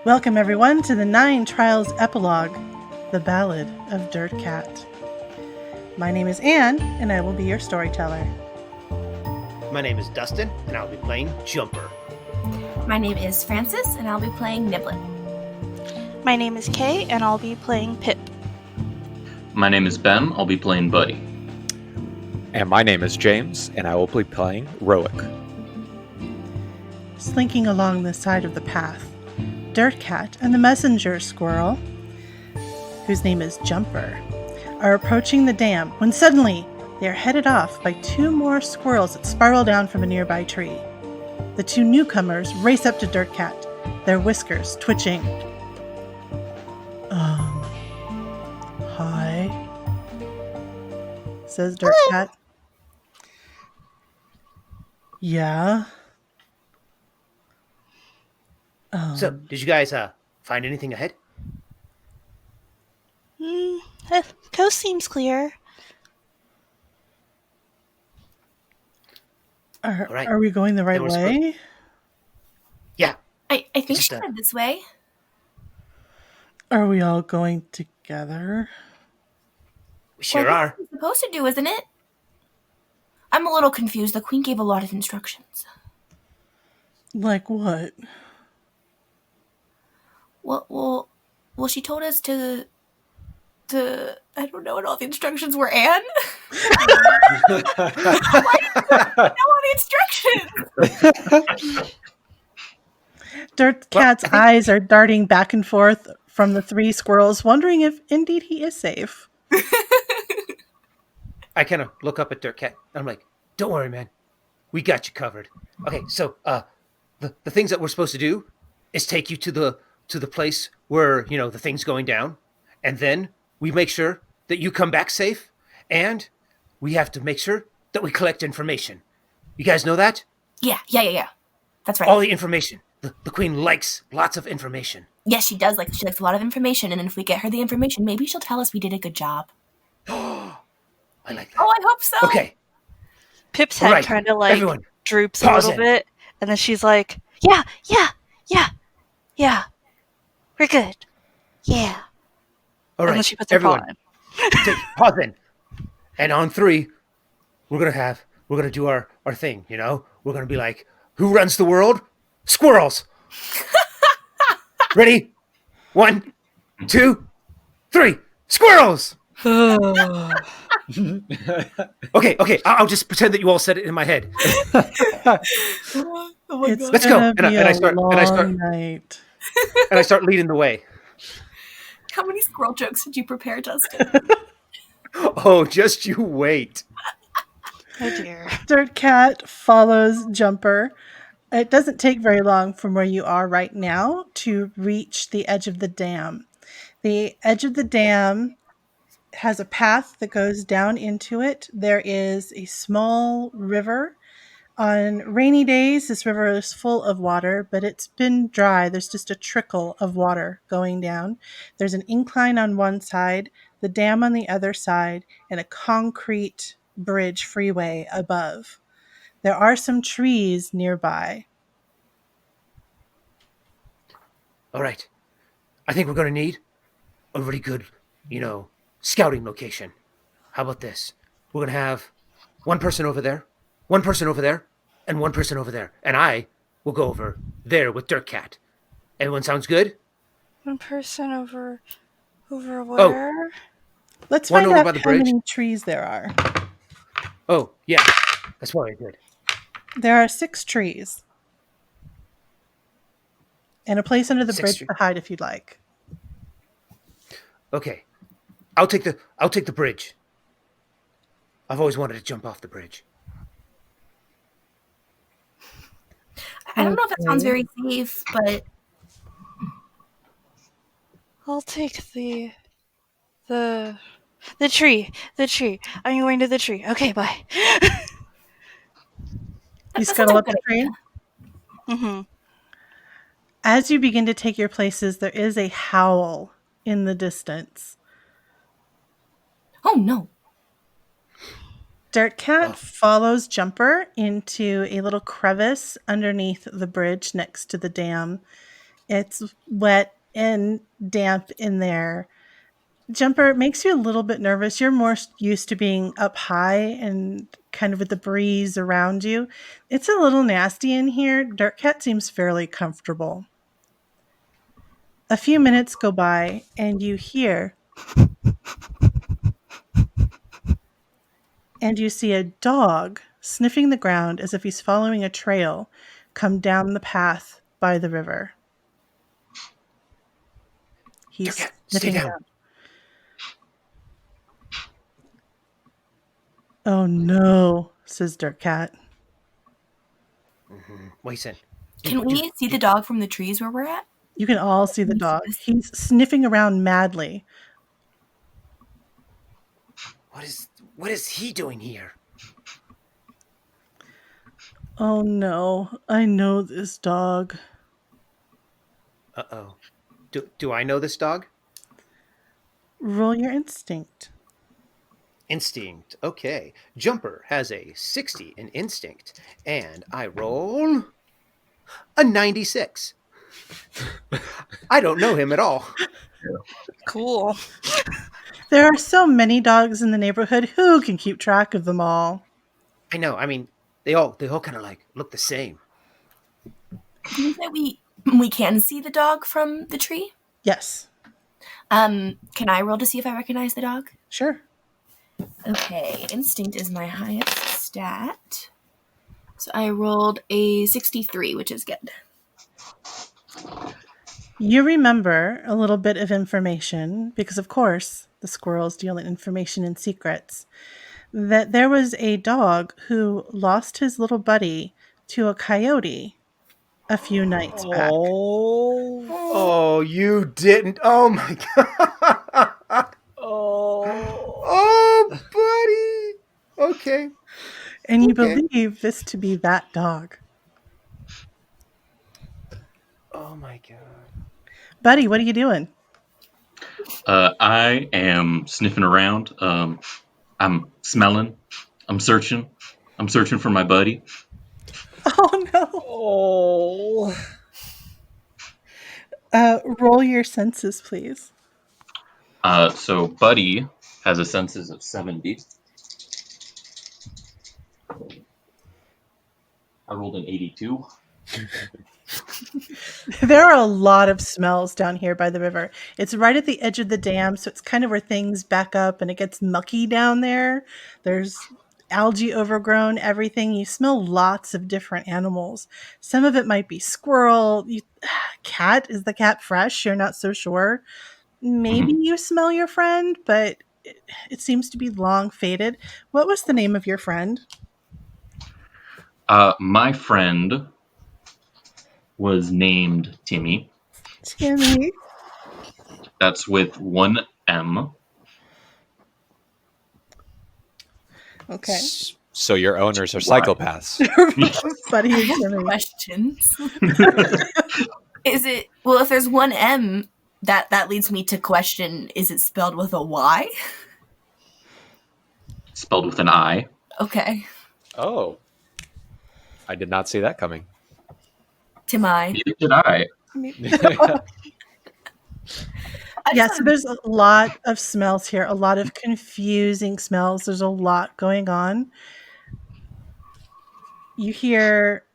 Welcome everyone to the 9 Trials Epilogue, the Ballad of Dirt Cat. My name is Anne, and I will be your storyteller. My name is Dustin, and I'll be playing Jumper. My name is Francis, and I'll be playing Niblin. My name is Kay, and I'll be playing Pip. My name is Ben, I'll be playing Buddy. And my name is James, and I will be playing Roic. Slinking along the side of the path, Dirt Cat and the messenger squirrel, whose name is Jumper, are approaching the dam when suddenly they are headed off by 2 more squirrels that spiral down from a nearby tree. The 2 newcomers race up to Dirt Cat, their whiskers twitching. Hi, says Dirt Cat. Yeah. So, did you guys find anything ahead? The coast seems clear. Are we going the right way? Yeah. I think she said this way. Are we all going together? We sure are. It's supposed to do, isn't it? I'm a little confused. The queen gave a lot of instructions. Like what? Well, she told us to I don't know what all the instructions were, Anne. Why didn't you know all the instructions? Dirt Cat's eyes are darting back and forth from the 3 squirrels, wondering if indeed he is safe. I kind of look up at Dirt Cat. I'm like, don't worry, man. We got you covered. Okay, so the things that we're supposed to do is take you to the place where, the thing's going down. And then we make sure that you come back safe. And we have to make sure that we collect information. You guys know that? Yeah. That's right. All the information. The queen likes lots of information. Yes, she does. She likes a lot of information. And if we get her the information, maybe she'll tell us we did a good job. I like that. Oh, I hope so. Okay. Pip's head kind of everyone, droops a little bit, and then she's like, yeah. We're good. Yeah. All right. And then she puts her paw in. Pause in. And on 3, we're gonna do our thing, We're gonna be like, who runs the world? Squirrels. Ready? 1, 2, 3. Squirrels. Okay. I'll just pretend that you all said it in my head. Let's go. And I start night. And I start leading the way. How many squirrel jokes did you prepare, Dustin? Oh, just you wait. Oh dear. Dirt Cat follows Jumper. It doesn't take very long from where you are right now to reach the edge of the dam. The edge of the dam has a path that goes down into it. There is a small river. On rainy days, this river is full of water, but it's been dry. There's just a trickle of water going down. There's an incline on one side, the dam on the other side, and a concrete bridge freeway above. There are some trees nearby. All right. I think we're going to need a really good, scouting location. How about this? We're going to have one person over there, and one person over there. And I will go over there with Dirt Cat. Everyone sounds good? One person over where? Oh. Let's find out how many trees there are. Oh, yeah. That's probably good. There are 6 trees. And a place under the bridge to hide if you'd like. Okay. I'll take the bridge. I've always wanted to jump off the bridge. I don't know if that sounds very safe, but I'll take the tree. I'm going to the tree. Okay, bye. You scuttle up the tree? Mm-hmm. As you begin to take your places, there is a howl in the distance. Oh, no. Dirt Cat follows Jumper into a little crevice underneath the bridge next to the dam. It's wet and damp in there. Jumper, it makes you a little bit nervous. You're more used to being up high and kind of with the breeze around you. It's a little nasty in here. Dirtcat seems fairly comfortable. A few minutes go by and you hear and you see a dog sniffing the ground as if he's following a trail come down the path by the river. He's Dirtcat, stay sniffing down. around. Oh no, says Dirtcat. Wait a Can we see the dog from the trees where we're at? You can all see the dog. He's sniffing around madly. What is he doing here? Oh no, I know this dog. Uh-oh. Do I know this dog? Roll your instinct. Instinct. Okay. Jumper has a 60 in instinct, and I roll a 96. I don't know him at all. Cool. There are so many dogs in the neighborhood. Who can keep track of them all? I know. I mean, they all kind of like look the same. You said we can see the dog from the tree? Yes. Can I roll to see if I recognize the dog? Sure. Okay, instinct is my highest stat. So I rolled a 63, which is good. You remember a little bit of information, because of course the squirrels deal in information and secrets, that there was a dog who lost his little buddy to a coyote a few nights back. Oh, you didn't. Oh my god. Oh, buddy. Okay. And you Okay. believe this to be that dog. Oh my god. Buddy, what are you doing? I am sniffing around. I'm smelling. I'm searching. I'm searching for my buddy. Oh no. Roll your senses, please. So Buddy has a senses of 70. I rolled an 82. There are a lot of smells down here by the river. It's right at the edge of the dam, so it's kind of where things back up and it gets mucky down there. There's algae overgrown, everything. You smell lots of different animals. Some of it might be squirrel. Cat. Is the cat fresh? You're not so sure. Maybe you smell your friend, but it seems to be long faded. What was the name of your friend? My friend was named Timmy. Timmy. That's with one M. Okay. So your owners are psychopaths. Buddy I and have Timmy. questions. Is it, well, if there's one M, that leads me to question, is it spelled with a Y? Spelled with an I. Okay. Oh. I did not see that coming. Timai. Neither did I. Yeah, so there's a lot of smells here, a lot of confusing smells. There's a lot going on. You hear,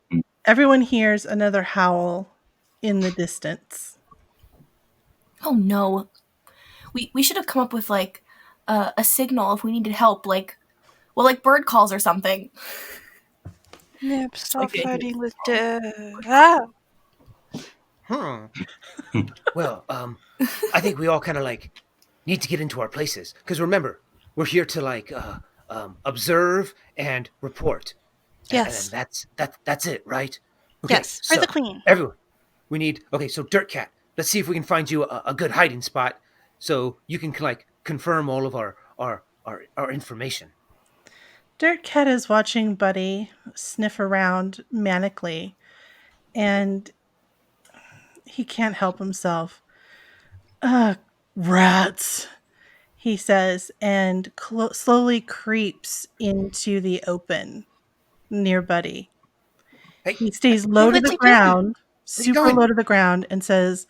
everyone hears another howl in the distance. Oh no. We should have come up with like a signal if we needed help, like bird calls or something. Nip, stop Okay. fighting with the. Well, I think we all kind of like need to get into our places because remember, we're here to like observe and report. Yes. And that's it, right? Okay, Yes, for the queen. Everyone, we need. Okay, so Dirtcat, let's see if we can find you a good hiding spot so you can like confirm all of our information. Dirtcat is watching Buddy sniff around manically, and he can't help himself. Rats, he says, and slowly creeps into the open near Buddy. Hey, He stays low to what's the he doing? ground. super going? low to the ground, and says,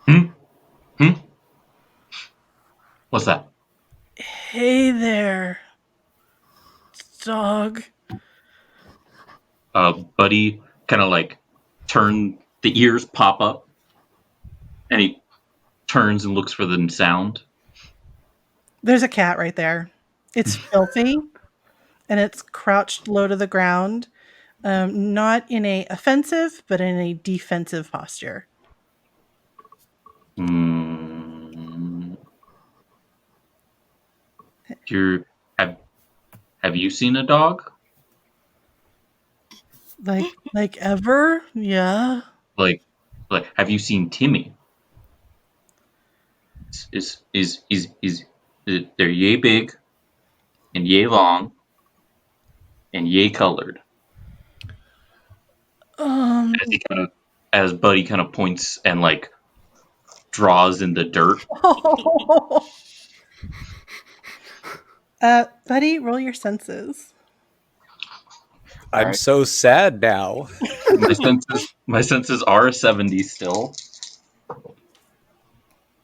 Hmm? Hmm? What's that? "Hey there, dog." Buddy kind of like the ears pop up, and he turns and looks for the sound. There's a cat right there. It's filthy, and it's crouched low to the ground, not in a offensive, but in a defensive posture. Hmm. You're have have you seen a dog? Like ever? Yeah. Like have you seen Timmy? They're yay big and yay long and yay colored. Um. As he kind of as Buddy kind of points and like draws in the dirt. Buddy, roll your senses. I'm Alright. so sad now. My senses are a 70 still.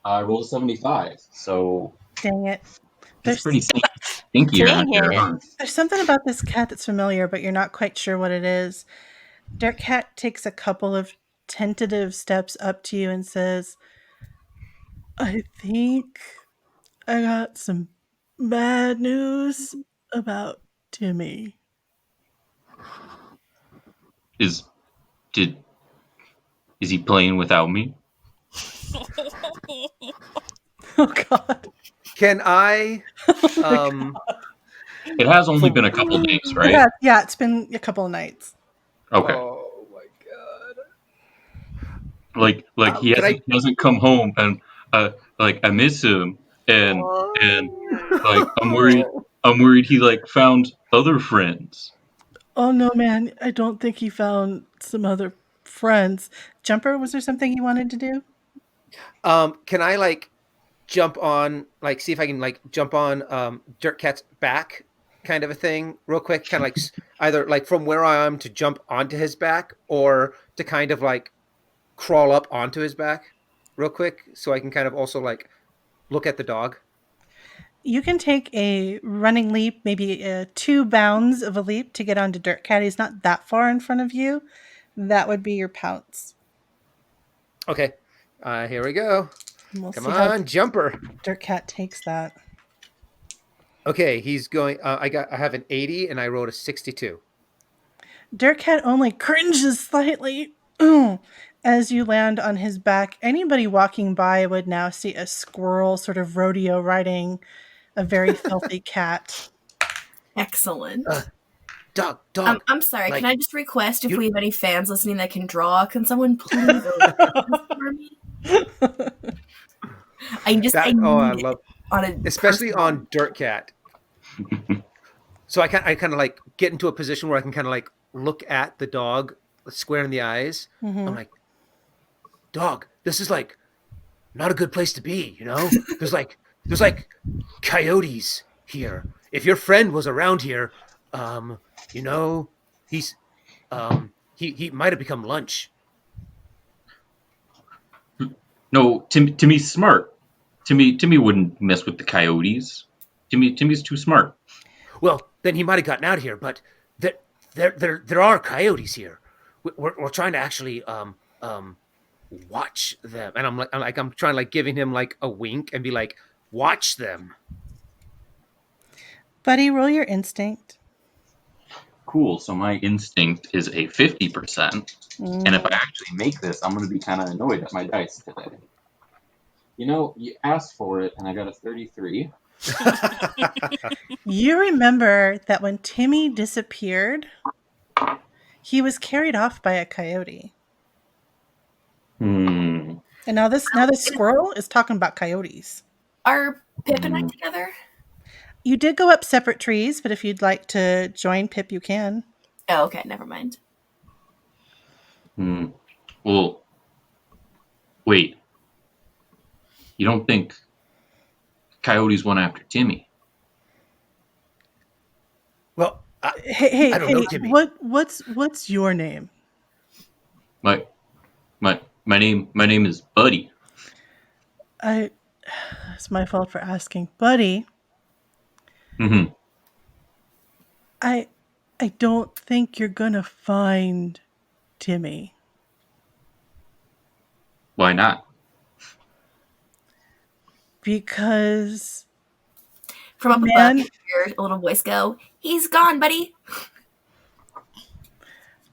I rolled a 75, so Dang it. it's There's pretty stinky around Dang here, it. huh? there's something about this cat that's familiar, but you're not quite sure what it is. Dirk Cat takes a couple of tentative steps up to you and says, "I think I got some bad news about Timmy." Is did is he playing without me? Oh God. Can I? Um, It has only been a couple days, right? Yeah, it's been a couple of nights. Okay. oh my Like he Can I? hasn't come home, and like I miss him, and like I'm worried he like found other friends. Oh no, man! I don't think he found some other friends. Jumper, was there something you wanted to do? Can I like jump on, like, see if I can like jump on Dirt Cat's back, kind of a thing, real quick, kind of like either like from where I am to jump onto his back, or to kind of like crawl up onto his back, real quick, so I can kind of also like look at the dog. You can take a running leap, maybe 2 bounds of a leap to get onto Dirt Cat. He's not that far in front of you. That would be your pounce. Okay, here we go. And we'll Come see how on, jumper. Dirt Cat takes that. Okay, he's going. I have an 80 and I rolled a 62. Dirt Cat only cringes slightly as you land on his back. Anybody walking by would now see a squirrel sort of rodeo riding a very filthy cat. Excellent. Dog. I'm sorry. Like, Can I just request if you- we have any fans listening that can draw? Can someone please illustrate this for me? I I need love, it on a especially personal- on Dirt Cat. So I kind of like get into a position where I can kind of like look at the dog square in the eyes. Mhm. I'm like, dog, this is like not a good place to be. There's like coyotes here. If your friend was around here, you know, he's he might have become lunch. No, Timmy's smart. Timmy wouldn't mess with the coyotes. Timmy's too smart. Well, then he might have gotten out of here, but there are coyotes here. We're trying to actually watch them, and I'm trying like giving him like a wink and be like, watch them. Buddy, roll your instinct. Cool. So my instinct is a 50%, and if I actually make this, I'm going to be kind of annoyed at my dice today. You asked for it, and I got a 33. You remember that when Timmy disappeared, he was carried off by a coyote. Hmm. And now this squirrel is talking about coyotes. Are Pip and I together? You did go up separate trees, but if you'd like to join Pip, you can. Oh, okay. Never mind. Well, wait. You don't think coyotes went after Timmy? Well, I don't know, Hey! Timmy. What's your name? My my name is Buddy. It's my fault for asking, buddy. Mm-hmm. I I don't think you're gonna find Timmy. Why not? Because From up above, man, you hear a little voice go, "He's gone, buddy."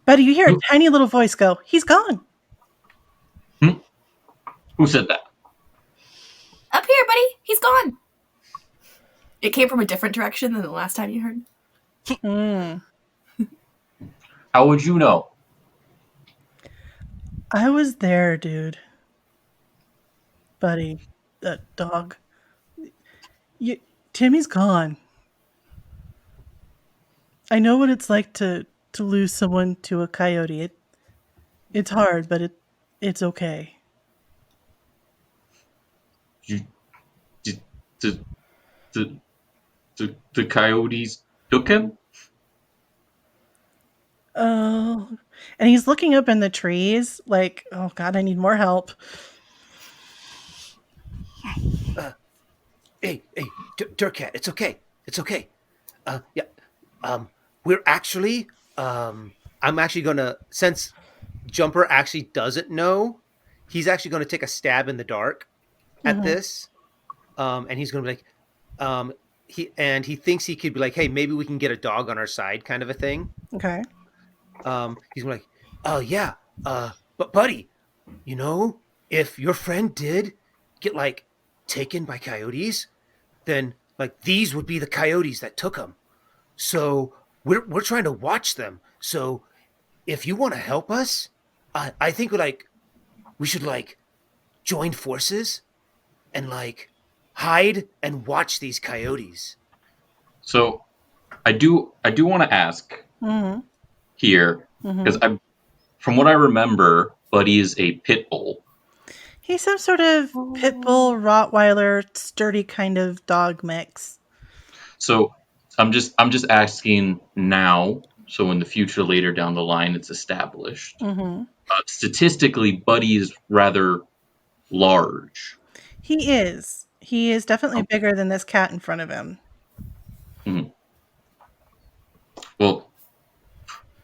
buddy, you hear a Who, tiny little voice go, "He's gone." hmm? Who said that? Up here, buddy. He's gone. It came from a different direction than the last time you heard. Mm. How would you know? I was there, dude. Buddy, that dog. You, Timmy's gone. I know what it's like to lose someone to a coyote. It's hard, but it's okay. You, the, the, the coyotes took him? Oh, and he's looking up in the trees like, oh God, I need more help. Hey, Durkat, it's okay. It's okay. Yeah. We're actually, I'm actually gonna, since Jumper actually doesn't know, he's actually gonna take a stab in the dark at Mhm. this. And he's gonna be like, he thinks he could be like, hey, maybe we can get a dog on our side, kind of a thing. Okay. He's gonna be like, oh yeah, but buddy, if your friend did get like taken by coyotes, then like these would be the coyotes that took him. So we're trying to watch them. So if you want to help us, I think we should like join forces and like hide and watch these coyotes. So I do want to ask Mm-hmm. here because Mm-hmm. from what I remember, Buddy is a pit bull. He's some sort of pit bull, Rottweiler, sturdy kind of dog mix. So I'm just asking now. So in the future, later down the line, it's established. Mm-hmm. Statistically, Buddy is rather large. He is. He is definitely Okay. bigger than this cat in front of him. Mhm.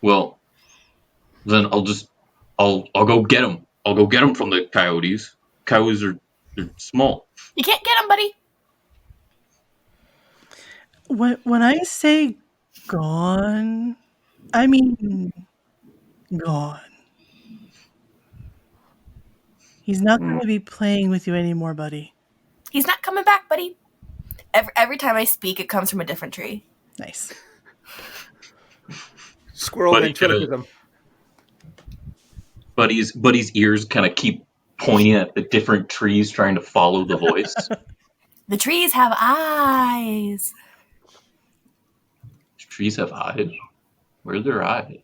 Well, then I'll go get him. I'll go get him from the coyotes. Coyotes they're small. You can't get him, buddy. When I say gone, I mean gone. He's not going to be playing with you anymore, buddy. He's not coming back, buddy. Every time I speak, it comes from a different tree. Nice. Squirrel Buddy ventriloquism. Buddy's ears kind of keep pointing at the different trees, trying to follow the voice. The trees have eyes. Trees have eyes. Where are their eyes?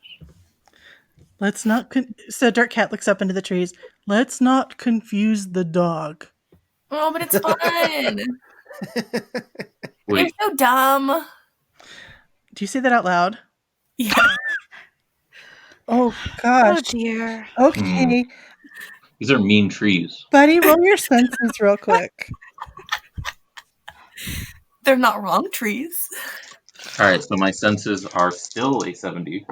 Let's not. So Dirt Cat looks up into the trees. Let's not confuse the dog. Oh, but it's fun. You're Wait, so dumb. Do you say that out loud? Yeah. Oh Oh gosh. dear. Okay, these are mean trees. buddy, roll your senses real quick. They're not wrong trees. All right, so my senses are still a 70.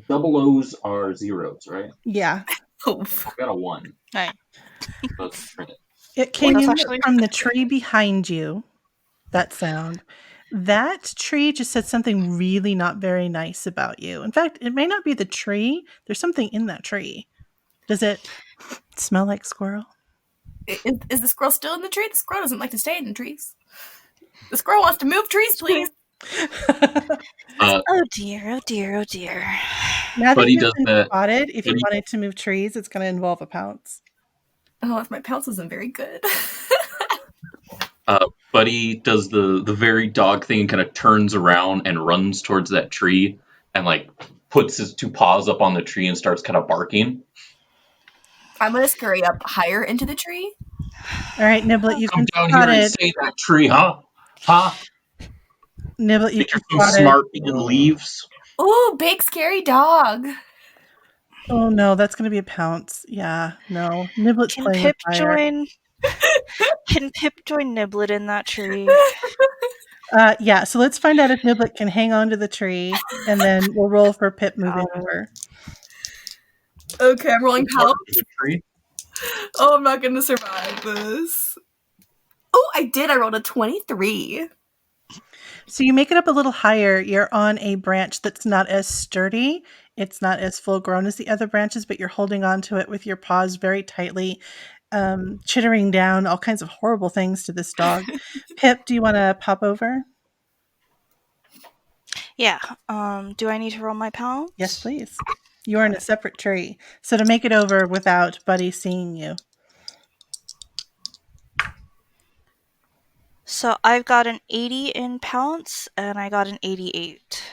Double O's are zeros, right? Yeah, Oof. I've got a 1. Right. So let's print it. it came That's in actually from the tree behind you. That sound. That tree just said something really not very nice about you. In fact, it may not be the tree. There's something in that tree. Does it smell like squirrel? Is the squirrel still in the tree? The squirrel doesn't like to stay in trees. The squirrel wants to move trees, please. Oh dear. Oh dear. Oh dear. Now that Buddy you've does been that. spotted, if you Buddy- wanted to move trees, it's going to involve a pounce. Oh, if my pounce isn't very good. Buddy does the very dog thing and kind of turns around and runs towards that tree and like puts his 2 paws up on the tree and starts kind of barking. I'm gonna scurry up higher into the tree. All right, Niblet, you've Come been down here and spotted. say that tree, huh? Huh? Niblet, you Think you're can so spot it. smart picking leaves? Ooh, big scary dog. Oh no, that's going to be a pounce. Yeah, no. Niblet's Can playing with Pip fire. join? Can Pip join Niblet in that tree? Yeah, so let's find out if Niblet can hang on to the tree, and then we'll roll for Pip moving Got it. over. Okay, I'm rolling Part pounce. of the tree? Oh, I'm not gonna survive this. Oh, I did. I rolled a 23. So you make it up a little higher. You're on a branch that's not as sturdy. It's not as full grown as the other branches, but you're holding on to it with your paws very tightly, chittering down all kinds of horrible things to this dog. Pip, do you want to pop over? Yeah. Do I need to roll my pounce? Yes, please. You are in a separate tree. So to make it over without Buddy seeing you. So I've got an 80 in pounce, and I got an 88.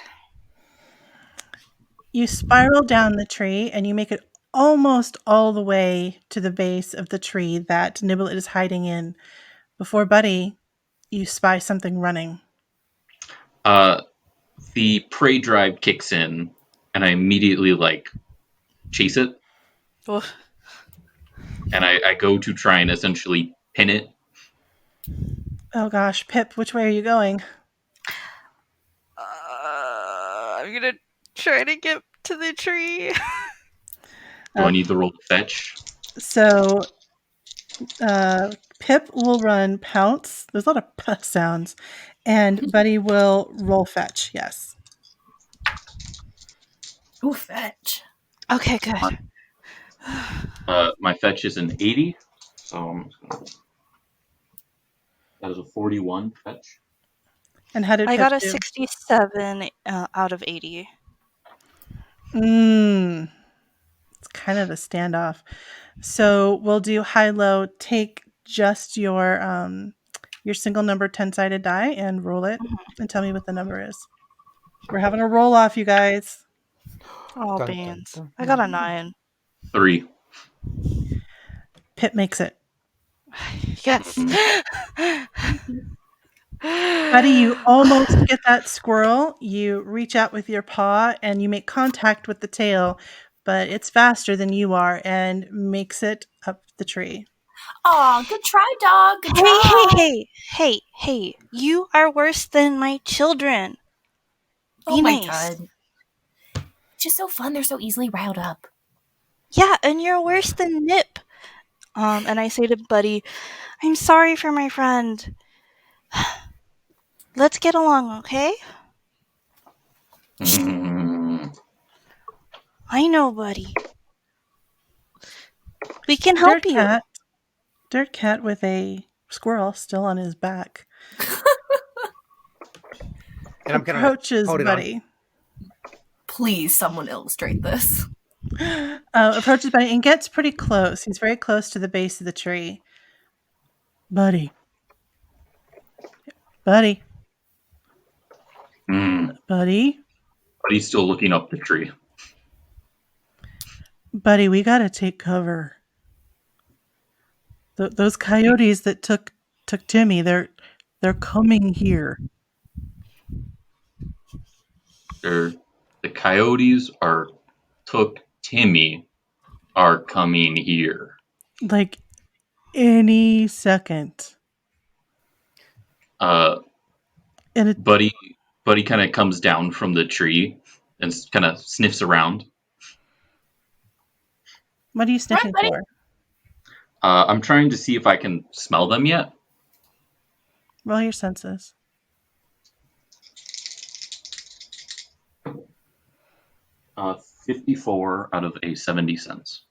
You spiral down the tree and you make it almost all the way to the base of the tree that Niblet is hiding in. Before Buddy, you spy something running. The prey drive kicks in, and I immediately chase it, Oof. and I go to try and essentially pin it. Oh gosh, Pip, which way are you going? I'm gonna try to get to the tree. Do I need to roll to fetch? So Pip will run pounce. There's a lot of puh sounds. And Buddy will roll fetch, yes. Ooh, fetch. Okay, good. My fetch is an 80, so I'm just gonna... that is a 41 fetch. And how did I Pip got a do? 67 out of 80. It's kind of a standoff. So we'll do high-low. Take just your single number 10-sided die and roll it and tell me what the number is. We're having a roll off, you guys. Oh, Dun, beans. dun, dun, I got a dun. 9. 3. Pip makes it. Yes. Buddy, you almost get that squirrel. You reach out with your paw and you make contact with the tail, but it's faster than you are and makes it up the tree. Aw, good try, dog. Good Hey, try. hey. You are worse than my children. Be Oh my nice. god. It's just so fun. They're so easily riled up. Yeah, and you're worse than Nip. And I say to Buddy, I'm sorry for my friend. Let's get along, okay? I know, Buddy. We can help you. Dirt cat with a squirrel still on his back. And I'm gonna Approaches hold it on. Buddy. Please, someone illustrate this. Approaches Buddy and gets pretty close. He's very close to the base of the tree. Buddy. Mm. Buddy. But he's still looking up the tree. Buddy, we gotta take cover. Those coyotes that took Timmy, they're coming here. The coyotes took Timmy are coming here. Like any second. And it, Buddy kind of comes down from the tree and kind of sniffs around. What are you sniffing for? I'm trying to see if I can smell them yet. Roll your senses. Uh, 54 out of a 70 cents.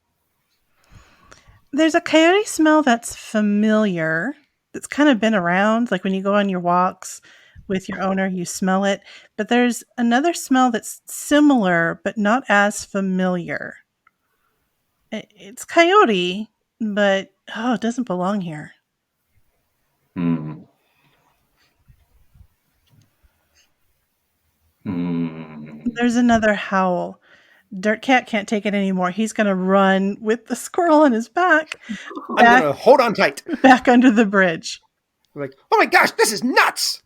There's a coyote smell that's familiar, that's kind of been around. Like when you go on your walks with your owner, you smell it. But there's another smell that's similar, but not as familiar. It's coyote, but it doesn't belong here. There's another howl. Dirt Cat can't take it anymore. He's going to run with the squirrel on his back. I'm going to hold on tight. Back under the bridge. I'm like, oh my gosh, this is nuts.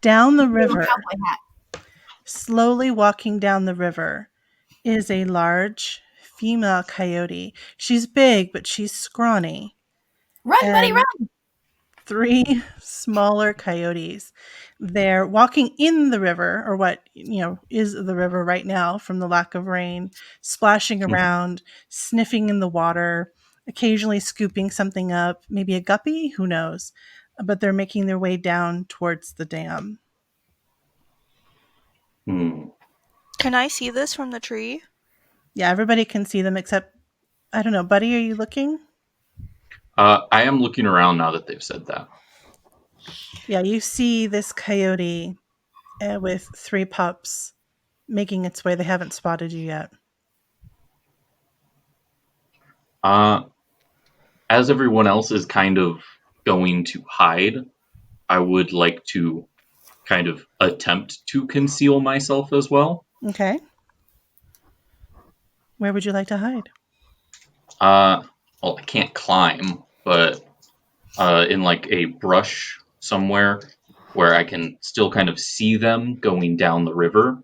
Down the No river, cowboy hat. slowly walking down the river, is a large female coyote. She's big, but she's scrawny. Run, buddy, And run! 3 smaller coyotes. They're walking in the river, or what is the river right now from the lack of rain, splashing around, sniffing in the water, occasionally scooping something up, maybe a guppy, who knows? But they're making their way down towards the dam. Hmm. Can I see this from the tree? Yeah, everybody can see them except, I don't know, Buddy, are you looking? I am looking around now that they've said that. Yeah, you see this coyote with 3 pups making its way. They haven't spotted you yet. As everyone else is kind of going to hide, I would like to kind of attempt to conceal myself as well. Okay. Where would you like to hide? Well, I can't climb, but in like a brush somewhere where I can still kind of see them going down the river.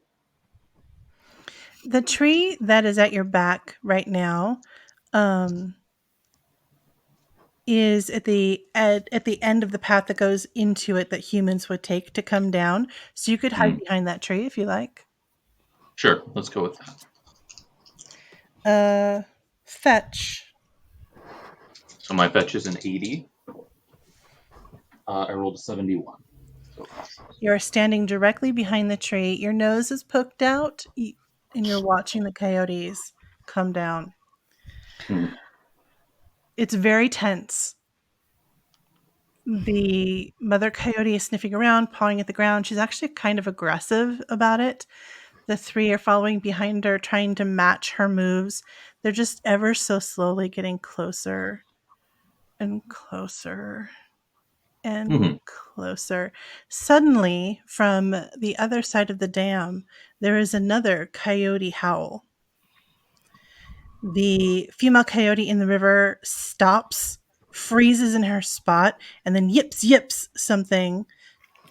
The tree that is at your back right now is at the end of the path that goes into it that humans would take to come down. So you could hide behind that tree if you like. Sure, let's go with that. Fetch. So my fetch is an 80. I rolled a 71. So You're standing directly behind the tree. Your nose is poked out, and you're watching the coyotes come down. It's very tense. The mother coyote is sniffing around, pawing at the ground. She's actually kind of aggressive about it. The 3 are following behind her, trying to match her moves. They're just ever so slowly getting closer and closer and closer. Suddenly, from the other side of the dam, there is another coyote howl. The female coyote in the river stops, freezes in her spot, and then yips something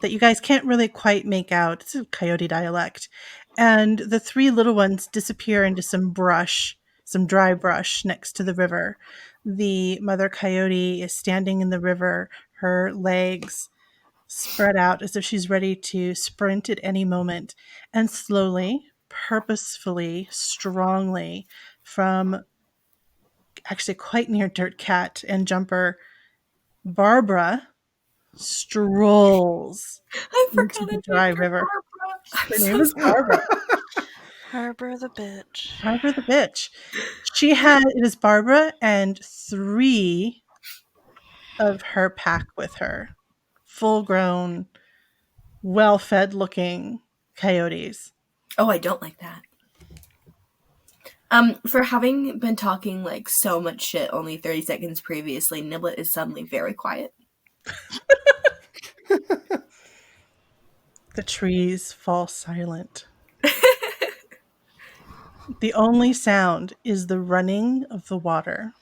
that you guys can't really quite make out. It's a coyote dialect. And the 3 little ones disappear into some brush, some dry brush next to the river. The mother coyote is standing in the river, her legs spread out as if she's ready to sprint at any moment. And slowly, purposefully, strongly, from actually quite near Dirt Cat and Jumper, Barbara strolls I into forgot the I dry named her river. Barbara. Her I'm name so is Barbara. Harbor the bitch. Barbara the bitch. It is Barbara and 3 of her pack with her. Full grown, well fed looking coyotes. Oh, I don't like that. For having been talking like so much shit only 30 seconds previously, Niblet is suddenly very quiet. The trees fall silent. The only sound is the running of the water.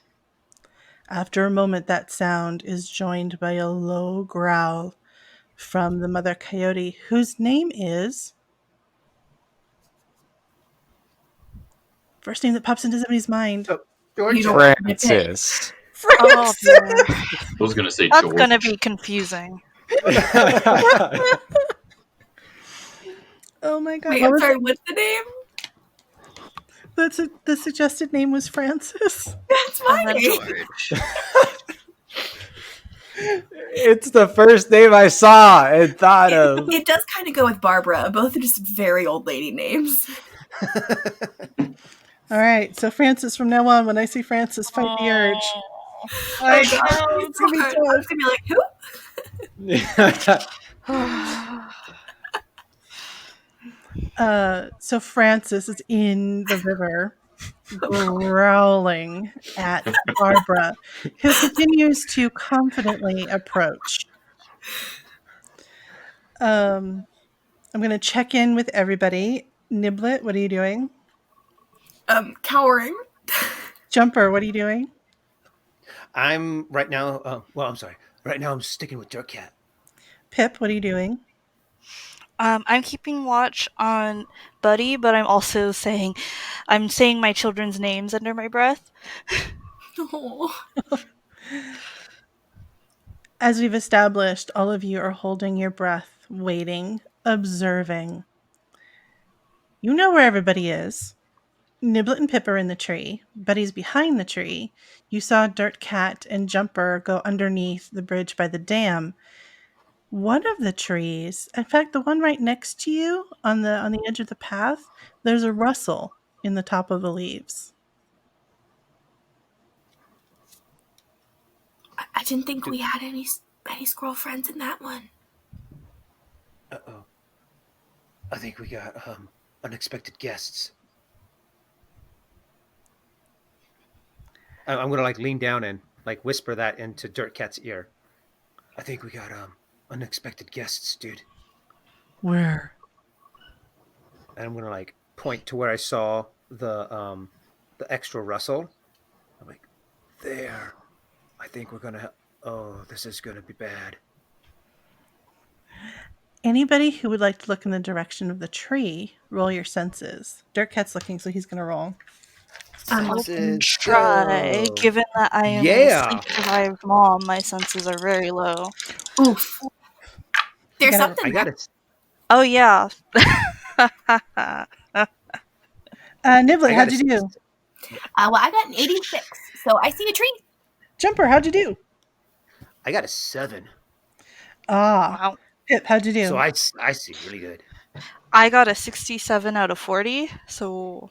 After a moment, that sound is joined by a low growl from the mother coyote, whose name is... First name that pops into somebody's mind. You don't Francis. Oh, Francis! dear. I was going to say That's George. gonna be confusing. Oh my god. Wait, I'm sorry, what's the name? The suggested name was Francis. That's my And then name. George. It's the first name I saw and thought of. It does kind of go with Barbara. Both are just very old lady names. All right, so Francis, from now on, when I see Francis, fight the urge. Oh god, it's so hard. I was gonna be like, who? So Francis is in the river, growling at Barbara, who continues to confidently approach. I'm going to check in with everybody. Niblet, what are you doing? Cowering. Jumper, what are you doing? I'm right now. Well, I'm sorry. Right now, I'm sticking with Dirt Cat. Pip, what are you doing? I'm keeping watch on Buddy, but I'm saying my children's names under my breath. Oh. As we've established, all of you are holding your breath, waiting, observing. You know where everybody is. Niblet and Pip are in the tree. Buddy's behind the tree. You saw Dirt Cat and Jumper go underneath the bridge by the dam. One of the trees, in fact, the one right next to you on the edge of the path, there's a rustle in the top of the leaves. I didn't think we had any squirrel friends in that one. Uh-oh. I think we got unexpected guests. I'm gonna like lean down and like whisper that into Dirt Cat's ear. I think we got unexpected guests, dude. Where? And I'm gonna like point to where I saw the extra rustle. I'm like, there. I think we're gonna. Oh, this is gonna be bad. Anybody who would like to look in the direction of the tree, roll your senses. Dirt Cat's looking, so he's going to roll. I'll Senses try. go. Given that I am a Yeah. sleep-deprived mom, my senses are very low. Oof. There's gotta- something. I got it. Oh yeah. Niblet, how'd you do? Well, I got an 86, so I see a tree. Jumper, how'd you do? I got a 7. Ah. Wow. Pip, how'd you do? So I see really good. I got a 67 out of 40, so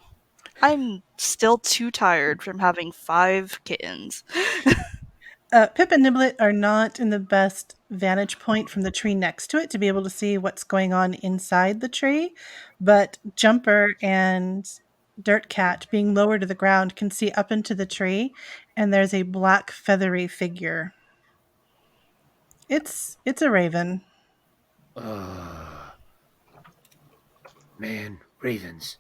I'm still too tired from having 5 kittens. Pip and Niblet are not in the best vantage point from the tree next to it to be able to see what's going on inside the tree, but Jumper and Dirt Cat, being lower to the ground, can see up into the tree, and there's a black feathery figure. It's a raven. Man, ravens.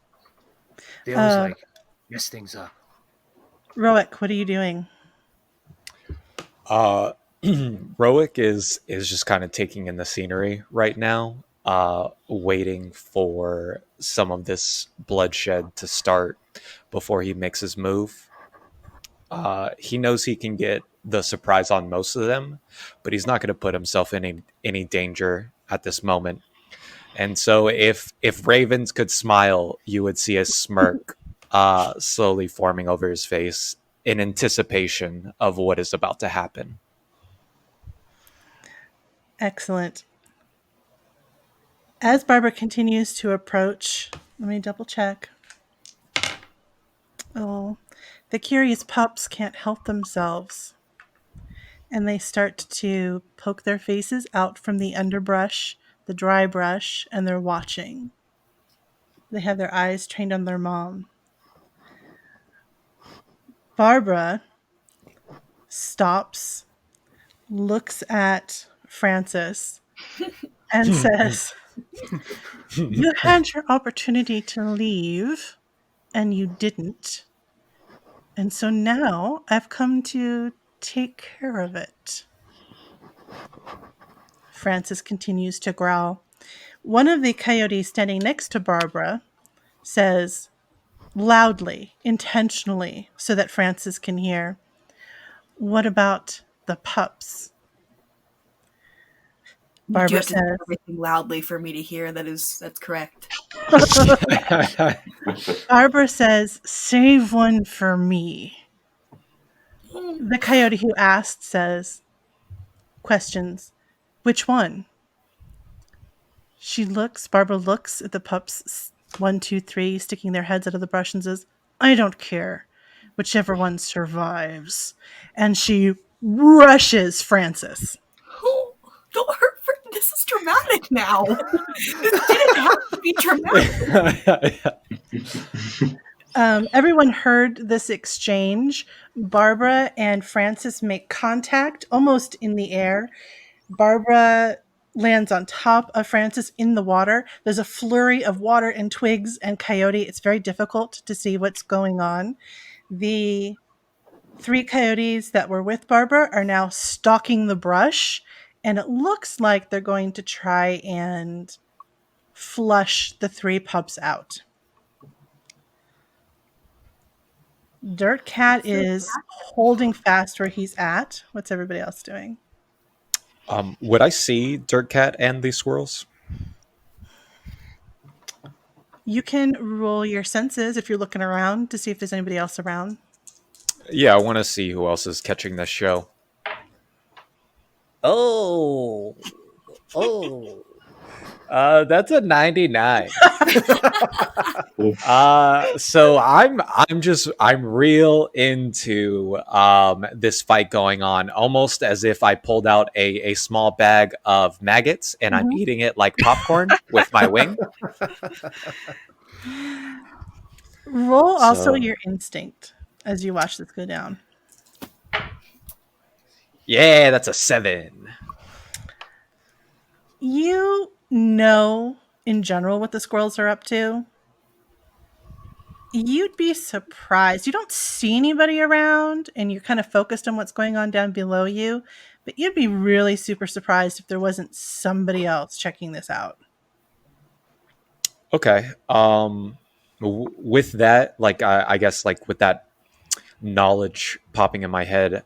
They always Uh, like mess things up. Roic, what are you doing? Roic is just kind of taking in the scenery right now, waiting for some of this bloodshed to start before he makes his move. He knows he can get the surprise on most of them, but he's not going to put himself in any danger at this moment. And so, if Ravens could smile, you would see a smirk slowly forming over his face in anticipation of what is about to happen. Excellent. As Barbara continues to approach, let me double check. Oh, the curious pups can't help themselves. And they start to poke their faces out from the underbrush, the dry brush, and they're watching. They have their eyes trained on their mom. Barbara stops, looks at Francis, and says, "You had your opportunity to leave, and you didn't. And so now I've come to take care of it." Francis continues to growl. One of the coyotes standing next to Barbara says loudly, intentionally, so that Francis can hear, "What about the pups?" You do Barbara have to say says, everything loudly for me to hear. That's correct. Barbara says, "Save one for me." The coyote who asked questions, "Which one?" Barbara looks at the pups, 1, 2, 3, sticking their heads out of the brush and says, "I don't care. Whichever one survives." And she rushes Francis. Don't hurt. This is dramatic now. This didn't have to be dramatic. Everyone heard this exchange. Barbara and Francis make contact almost in the air. Barbara lands on top of Francis in the water. There's a flurry of water and twigs and coyote. It's very difficult to see what's going on. The 3 coyotes that were with Barbara are now stalking the brush, and it looks like they're going to try and flush the 3 pups out. Dirt Cat is holding fast where he's at. What's everybody else doing? Would I see Dirt Cat and the squirrels? You can roll your senses if you're looking around to see if there's anybody else around. Yeah, I want to see who else is catching this show. Oh, that's a 99. So I'm real into this fight going on, almost as if I pulled out a small bag of maggots and I'm eating it like popcorn with my wing. Roll also your instinct as you watch this go down. Yeah, that's a 7. You know in general what the squirrels are up to. You'd be surprised. You don't see anybody around and you're kind of focused on what's going on down below you, but you'd be really super surprised if there wasn't somebody else checking this out. Okay. With that, like I guess, like with that knowledge popping in my head,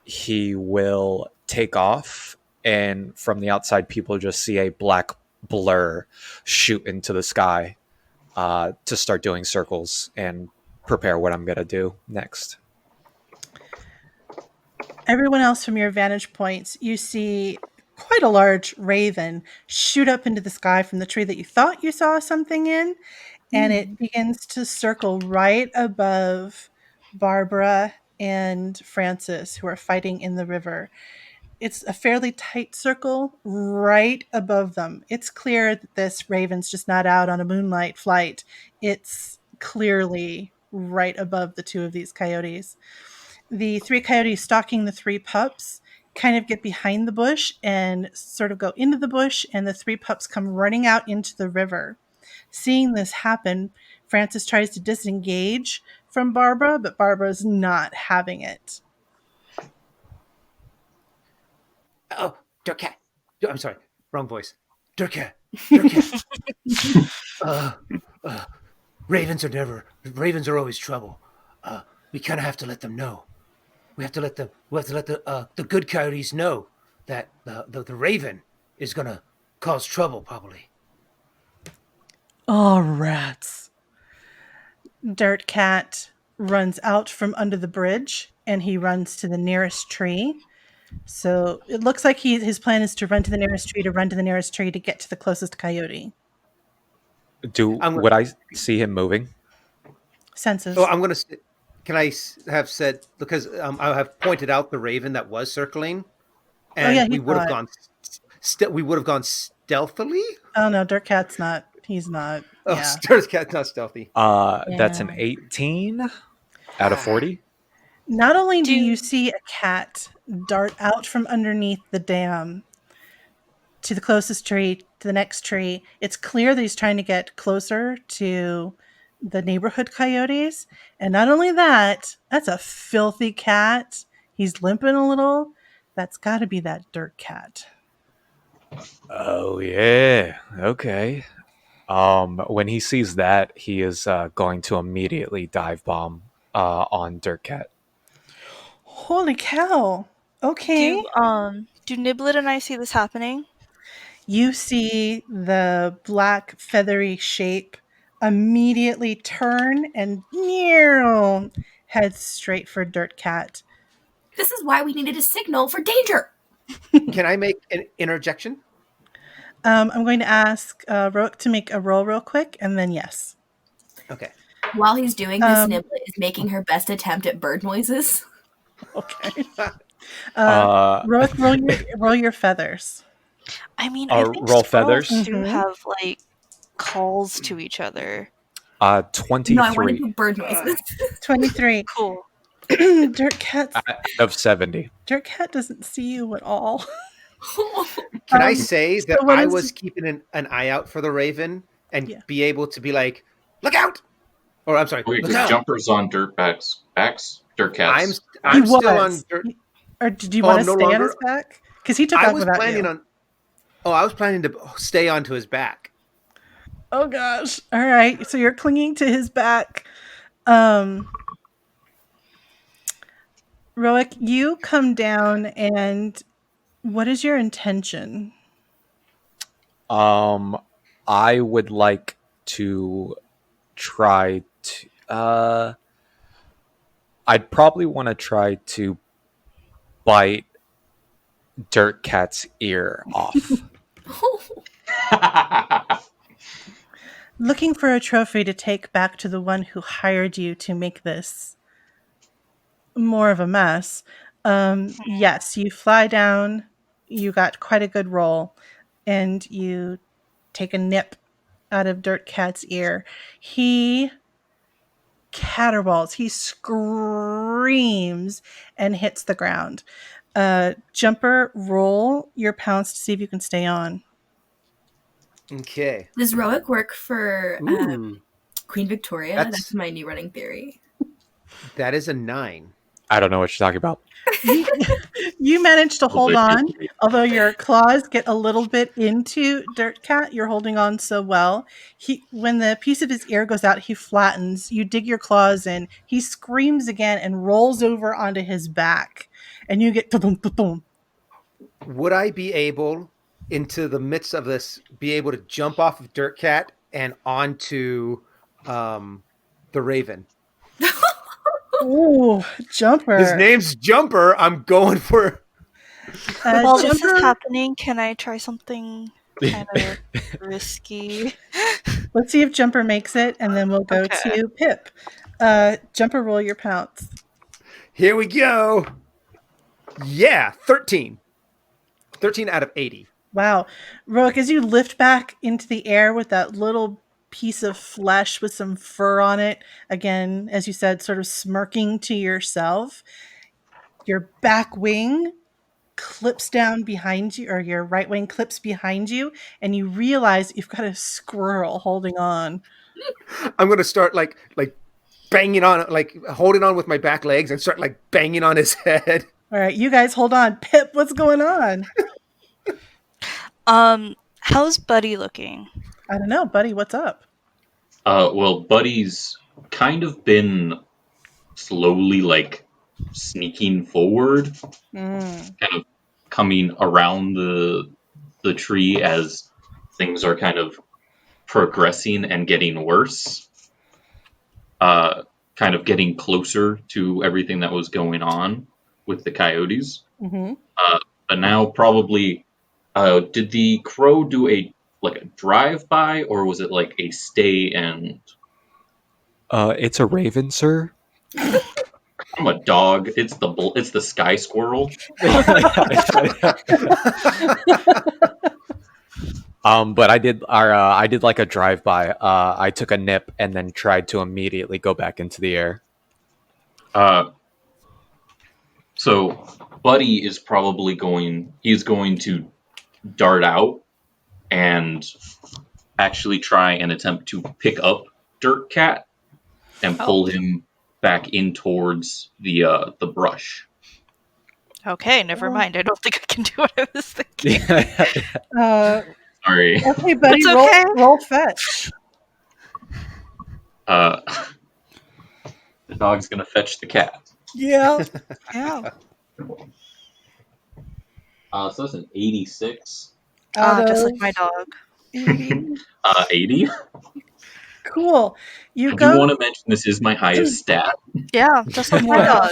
he will take off, and from the outside, people just see a black blur shoot into the sky to start doing circles and prepare what I'm gonna do next. Everyone else from your vantage points, you see quite a large raven shoot up into the sky from the tree that you thought you saw something in, and it begins to circle right above Barbara and Francis, who are fighting in the river. It's a fairly tight circle right above them. It's clear that this raven's just not out on a moonlight flight. It's clearly right above the 2 of these coyotes. The 3 coyotes stalking the 3 pups kind of get behind the bush and sort of go into the bush, and the 3 pups come running out into the river. Seeing this happen, Francis tries to disengage from Barbara, but Barbara's not having it. Oh, Dirt Cat. I'm sorry, wrong voice. Dirt Cat. Dirt Cat. Ravens are always trouble. We kind of have to let them know. We have to let the good coyotes know that the raven is gonna cause trouble, probably. Oh, rats. Dirt Cat runs out from under the bridge and he runs to the nearest tree. So it looks like his plan is to run to the nearest tree, to get to the closest coyote. Would I see him moving? Senses. Oh, I'm gonna. Can I have said, because I have pointed out the raven that was circling, and we would have gone. We would have gone stealthily. Oh no, Dirt Cat's not. He's not. Oh, Yeah. Dirt Cat's not stealthy. That's an 18 out of 40. Not only do you see a cat dart out from underneath the dam to the closest tree, to the next tree, it's clear that he's trying to get closer to the neighborhood coyotes. And not only that, that's a filthy cat. He's limping a little. That's got to be that Dirt Cat. Oh, yeah. Okay. When he sees that, he is going to immediately dive bomb on Dirt Cat. Holy cow. Okay. Do Niblet and I see this happening? You see the black feathery shape immediately turn and head straight for Dirt Cat. This is why we needed a signal for danger. Can I make an interjection? I'm going to ask Roic to make a roll real quick, and then yes. Okay. While he's doing this, Niblet is making her best attempt at bird noises. Okay. Roic, roll your feathers. I mean, I think roll squirrels feathers. do have like calls to each other. 23. No, I want to do bird noises. 23. Cool. Dirt Cat of 70. Dirt Cat doesn't see you at all. Can I say that so I was keeping an eye out for the raven and be able to be like, look out? Or I'm sorry, Okay, look because out! Jumper's on Dirtbag's backs. Dirtcats. He I'm still on was. dirt. Or did you Oh, want to I'm no stay on his longer. back? Because he took I off was without planning you. on. Oh, I was planning to stay onto his back. Oh gosh. All right. So you're clinging to his back. Um Roic, you come down and what is your intention? I would like to try to. I'd probably want to try to bite Dirt Cat's ear off. Looking for a trophy to take back to the one who hired you to make this more of a mess. Yes, you fly down, you got quite a good roll, and you take a nip out of Dirt Cat's ear. He caterwauls, he screams and hits the ground. Jumper, roll your pounce to see if you can stay on. Okay. Does Roic work for Ooh, Queen Victoria? That's- That's my new running theory. that is a 9. I don't know what you're talking about. You managed to hold on, Allegedly. although your claws get a little bit into Dirt Cat. You're holding on so well. When the piece of his ear goes out, he flattens. You dig your claws in. He screams again and rolls over onto his back, and you get boom, boom, boom. Would I be able, into the midst of this, be able to jump off of Dirt Cat and onto the Raven? Ooh, Jumper. His name's Jumper. I'm going for. While this Jumper, is happening, can I try something kind of risky? let's see if Jumper makes it, and then we'll go Okay. to Pip. Jumper, roll your pounce. Here we go. Yeah, 13. 13 out of 80. Wow. Roic, as you lift back into the air with that little piece of flesh with some fur on it, again, as you said, sort of smirking to yourself, your back wing clips down behind you, or your right wing clips behind you, and you realize you've got a squirrel holding on. I'm gonna start like banging on, like holding on with my back legs and start like banging on his head. All right, you guys hold on. Pip, what's going on? How's Buddy looking? I don't know, buddy, what's up? Well, Buddy's kind of been slowly like sneaking forward, Mm. kind of coming around the tree as things are kind of progressing and getting worse. Kind of getting closer to everything that was going on with the coyotes. Mm-hmm. But now probably, did the crow do a drive-by, or was it like a stay and... It's a raven, sir. I'm a dog. It's the sky squirrel. But I did like a drive by. I took a nip and then tried to immediately go back into the air. So Buddy is probably he's going to dart out and actually try and attempt to pick up Dirt Cat and pull him back in towards the brush. Okay, never mind. I don't think I can do what I was thinking. Sorry. Okay, buddy, It's okay. roll fetch. The dog's gonna fetch the cat. Yeah. Yeah. So that's an 86. Just like my dog. 80. 80. Cool. You I go. do want to mention this is my highest stat. Yeah, just like my Yeah. dog.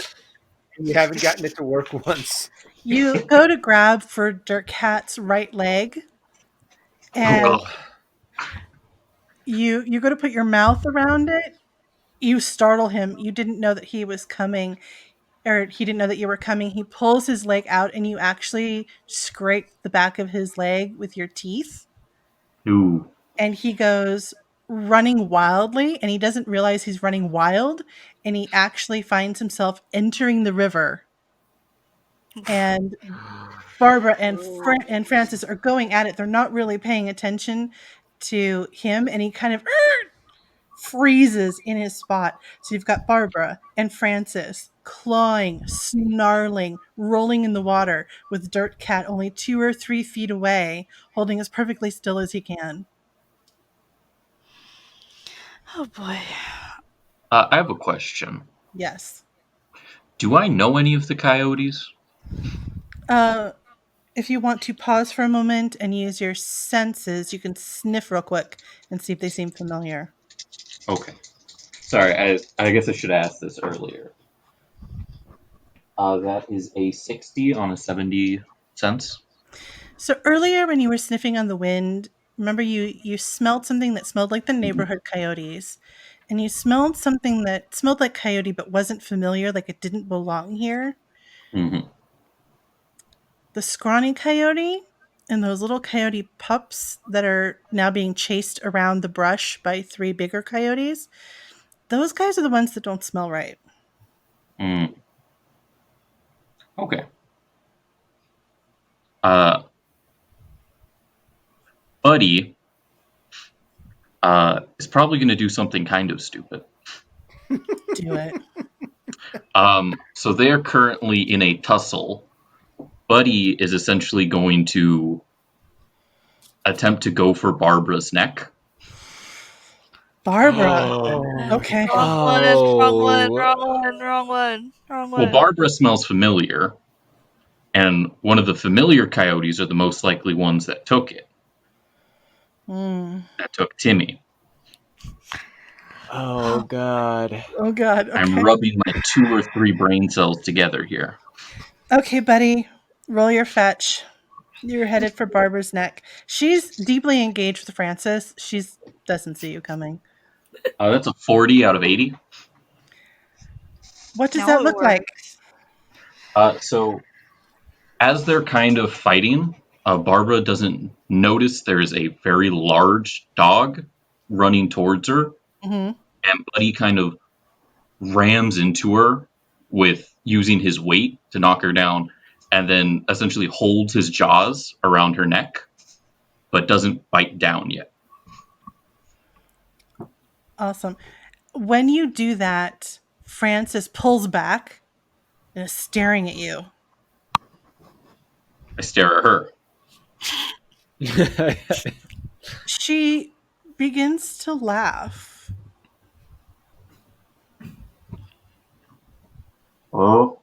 You haven't gotten it to work once. You go to grab for Dirt Cat's right leg, and Oh, you go to put your mouth around it. You startle him. You didn't know that he was coming, or he didn't know that you were coming. He pulls his leg out, and you actually scrape the back of his leg with your teeth. ooh. And he goes running wildly, and he doesn't realize he's running wild, and he actually finds himself entering the river. And Barbara and Francis are going at it. They're not really paying attention to him, and he kind of freezes in his spot. So you've got Barbara and Francis clawing, snarling, rolling in the water, with Dirt Cat only 2 or 3 feet away, holding as perfectly still as he can. Oh boy. I have a question. Yes. Do I know any of the coyotes? If you want to pause for a moment and use your senses, you can sniff real quick and see if they seem familiar. Okay. Sorry, I guess I should have asked this earlier. That is a 60 on a 70 cents. So earlier when you were sniffing on the wind, remember you smelled something that smelled like the neighborhood coyotes, and you smelled something that smelled like coyote but wasn't familiar, like it didn't belong here. Mm-hmm. The scrawny coyote and those little coyote pups that are now being chased around the brush by 3 bigger coyotes, those guys are the ones that don't smell right. Mm. Okay. Buddy is probably going to do something kind of stupid. Do it. So they're currently in a tussle. Buddy is essentially going to attempt to go for Barbara's neck. Barbara. Oh. Okay. Wrong one, wrong one, wrong one, wrong one, wrong one. Well, Barbara smells familiar, and one of the familiar coyotes are the most likely ones that took it. That took Timmy. Oh God. Oh God. Okay. I'm rubbing my 2 or 3 brain cells together here. Okay, buddy. Roll your fetch. You're headed for Barbara's neck. She's deeply engaged with Francis. She doesn't see you coming. That's a 40 out of 80. What does Now that it look like? So as they're kind of fighting, Barbara doesn't notice there is a very large dog running towards her, Mm-hmm. and Buddy kind of rams into her with using his weight to knock her down, and then essentially holds his jaws around her neck, but doesn't bite down yet. Awesome. When you do that, Francis pulls back and is staring at you. I stare at her. She begins to laugh. Oh.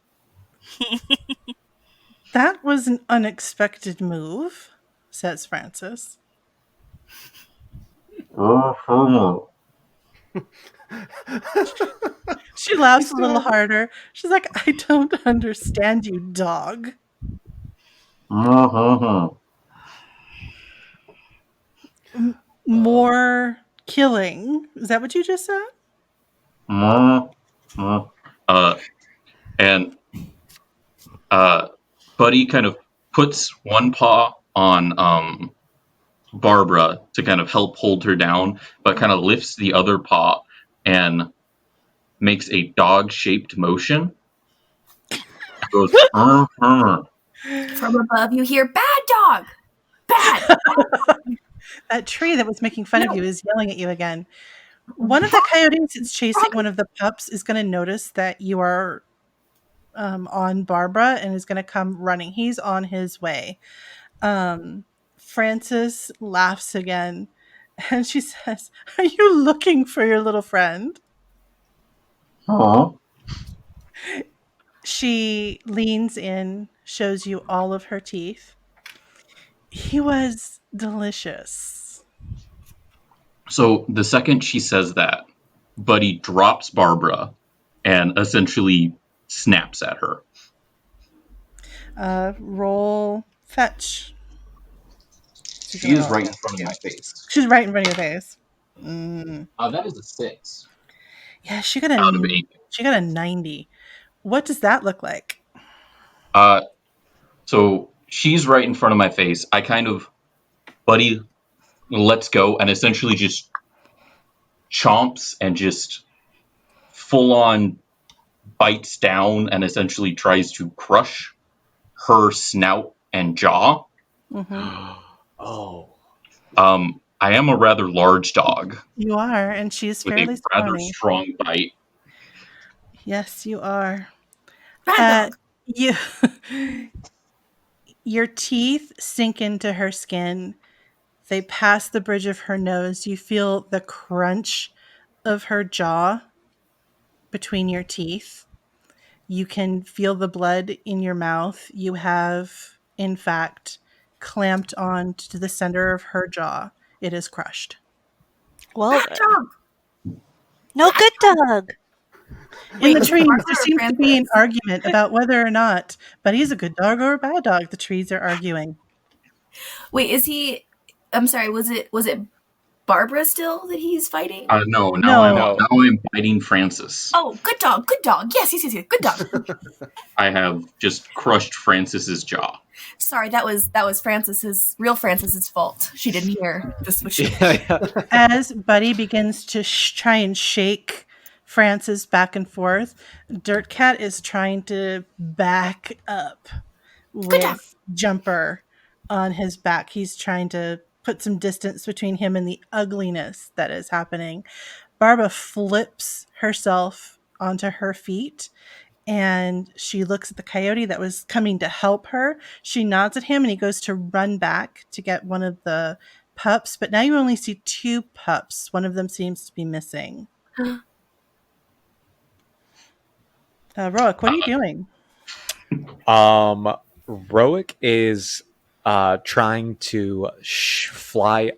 That was an unexpected move, says Francis. Oh. She laughs a little harder. She's like, I don't understand you, dog. More killing. Is that what you just said? And Buddy kind of puts one paw on Barbara to kind of help hold her down, but kind of lifts the other paw and makes a dog-shaped motion. It goes, From above, you hear, "Bad dog! Bad!" That tree that was making fun of you is yelling at you again. One of the coyotes that's chasing one of the pups is going to notice that you are on Barbara and is going to come running. He's on his way. Frances laughs again and she says, "Are you looking for your little friend?" She leans in, shows you all of her teeth. He was delicious. So the second she says that, Buddy drops Barbara and essentially snaps at her. Roll fetch. She is right in front of my face. She's right in front of your face. That is a 6. Yeah, she got Out of 8. She got a 90. What does that look like? So she's right in front of my face. I kind of, Buddy lets go and essentially just chomps and just full on bites down and essentially tries to crush her snout and jaw. Mm-hmm. Oh. I am a rather large dog You are, and she's with fairly a rather scrawny. strong bite. Yes, you are. Bad dog. You, your teeth sink into her skin. They pass the bridge of her nose. You feel the crunch of her jaw between your teeth. You can feel the blood in your mouth. You have, in fact, clamped on to the center of her jaw. It is crushed. Well Bad then. dog. No good dog. In Wait, the is it trees, Martha there or seems to be an Francis? argument about whether or not Buddy's a good dog or a bad dog. The trees are arguing. Wait, is he? I'm sorry. Was it Barbara still that he's fighting? No, No. now I'm biting Francis. Oh, good dog. Good dog. Yes. Good dog. I have just crushed Francis's jaw. Sorry, that was real Francis's fault. She didn't hear the switch. As Buddy begins to try and shake Francis back and forth, Dirt Cat is trying to back up with Jumper on his back. He's trying to put some distance between him and the ugliness that is happening. Barbara flips herself onto her feet and she looks at the coyote that was coming to help her. She nods at him and he goes to run back to get one of the pups, but now you only see two pups. One of them seems to be missing. Roic, what are you doing? Roic is trying to fly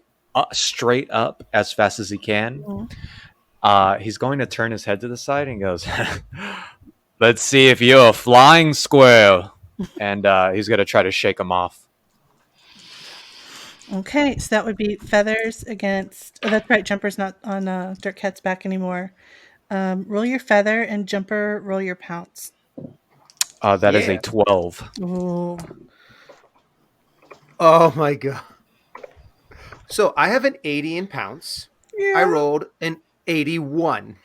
straight up as fast as he can. Mhm. He's going to turn his head to the side and goes, "Let's see if you're a flying squirrel." And he's going to try to shake him off. Okay, so that would be Feathers against... Oh, that's right, Jumper's not on Dirt Cat's back anymore. Roll your Feather, and Jumper, roll your Pounce. That is a 12. Ooh. Oh my god. So I have an 80 in Pounce. Yeah. I rolled an 81.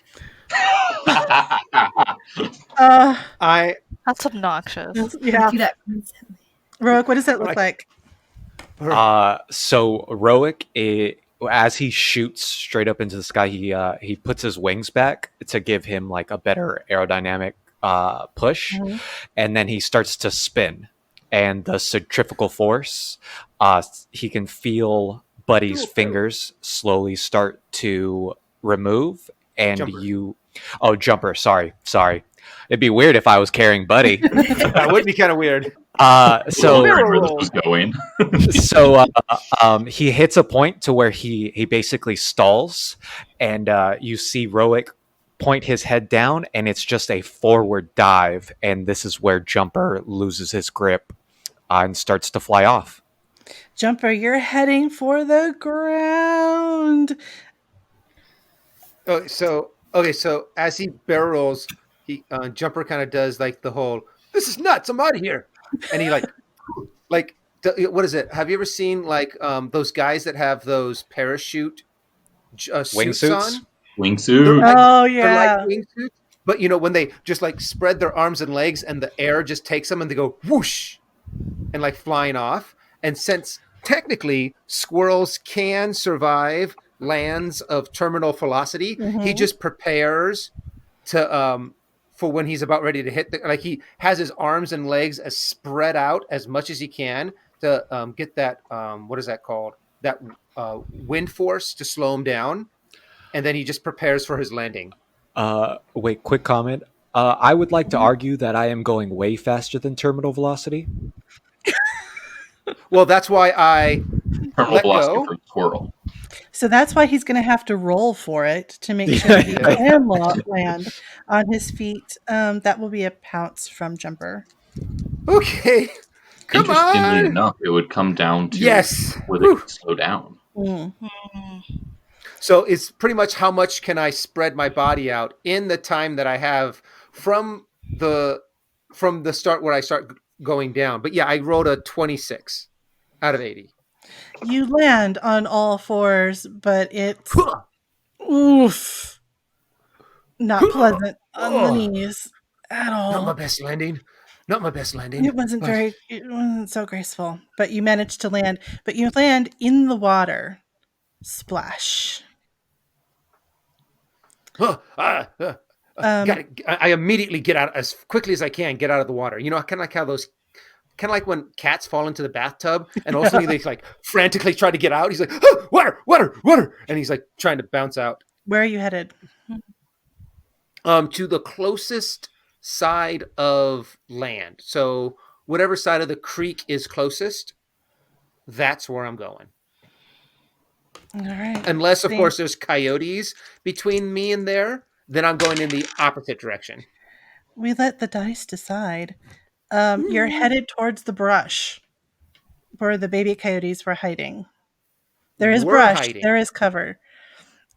That's obnoxious. Yeah. Do that. Roic, what does that look like? So Roic, as he shoots straight up into the sky, he puts his wings back to give him like a better aerodynamic push, and then he starts to spin. And the centrifugal force, he can feel Buddy's fingers slowly start to remove, and Jumper. Jumper, sorry. It'd be weird if I was carrying Buddy. That would be kind of weird. So where this was going. He hits a point to where he basically stalls, and you see Roic point his head down, and it's just a forward dive, and this is where Jumper loses his grip and starts to fly off. Jumper, you're heading for the ground. So as he barrel rolls, Jumper kind of does like the whole, "This is nuts, I'm out of here," and he what is it? Have you ever seen like those guys that have those parachute suits Wingsuits? on? Wingsuit. Oh, They're yeah. like wingsuits, but when they just like spread their arms and legs and the air just takes them and they go whoosh and like flying off. And since technically squirrels can survive lands of terminal velocity, he just prepares to for when he's about ready to hit like he has his arms and legs as spread out as much as he can to get that what is that called, that wind force to slow him down, and then he just prepares for his landing. Wait, quick comment. I would like to argue that I am going way faster than terminal velocity. Well, that's why I Terminal let velocity go. for the squirrel. So that's why he's going to have to roll for it to make sure that he can land on his feet. That will be a Pounce from Jumper. Okay. Come Interestingly on. enough, it would come down to where they could slow down. So it's pretty much how much can I spread my body out in the time that I have from the start where I start going down. But yeah, I rolled a 26 out of 80. You land on all fours, but it's not pleasant on the knees at all. Not my best landing. It wasn't so graceful, but you managed to land. But you land in the water. Splash. Got I immediately get out as quickly as I can. Get out of the water. You know, kind of like how those, kind of like when cats fall into the bathtub and also they like frantically try to get out. He's like, oh, water, water, water, and he's like trying to bounce out. Where are you headed? To the closest side of land. So whatever side of the creek is closest, that's where I'm going. All right. Unless, of course, there's coyotes between me and there, then I'm going in the opposite direction. We let the dice decide. You're headed towards the brush where the baby coyotes were hiding. There is brush. Hiding. There is cover.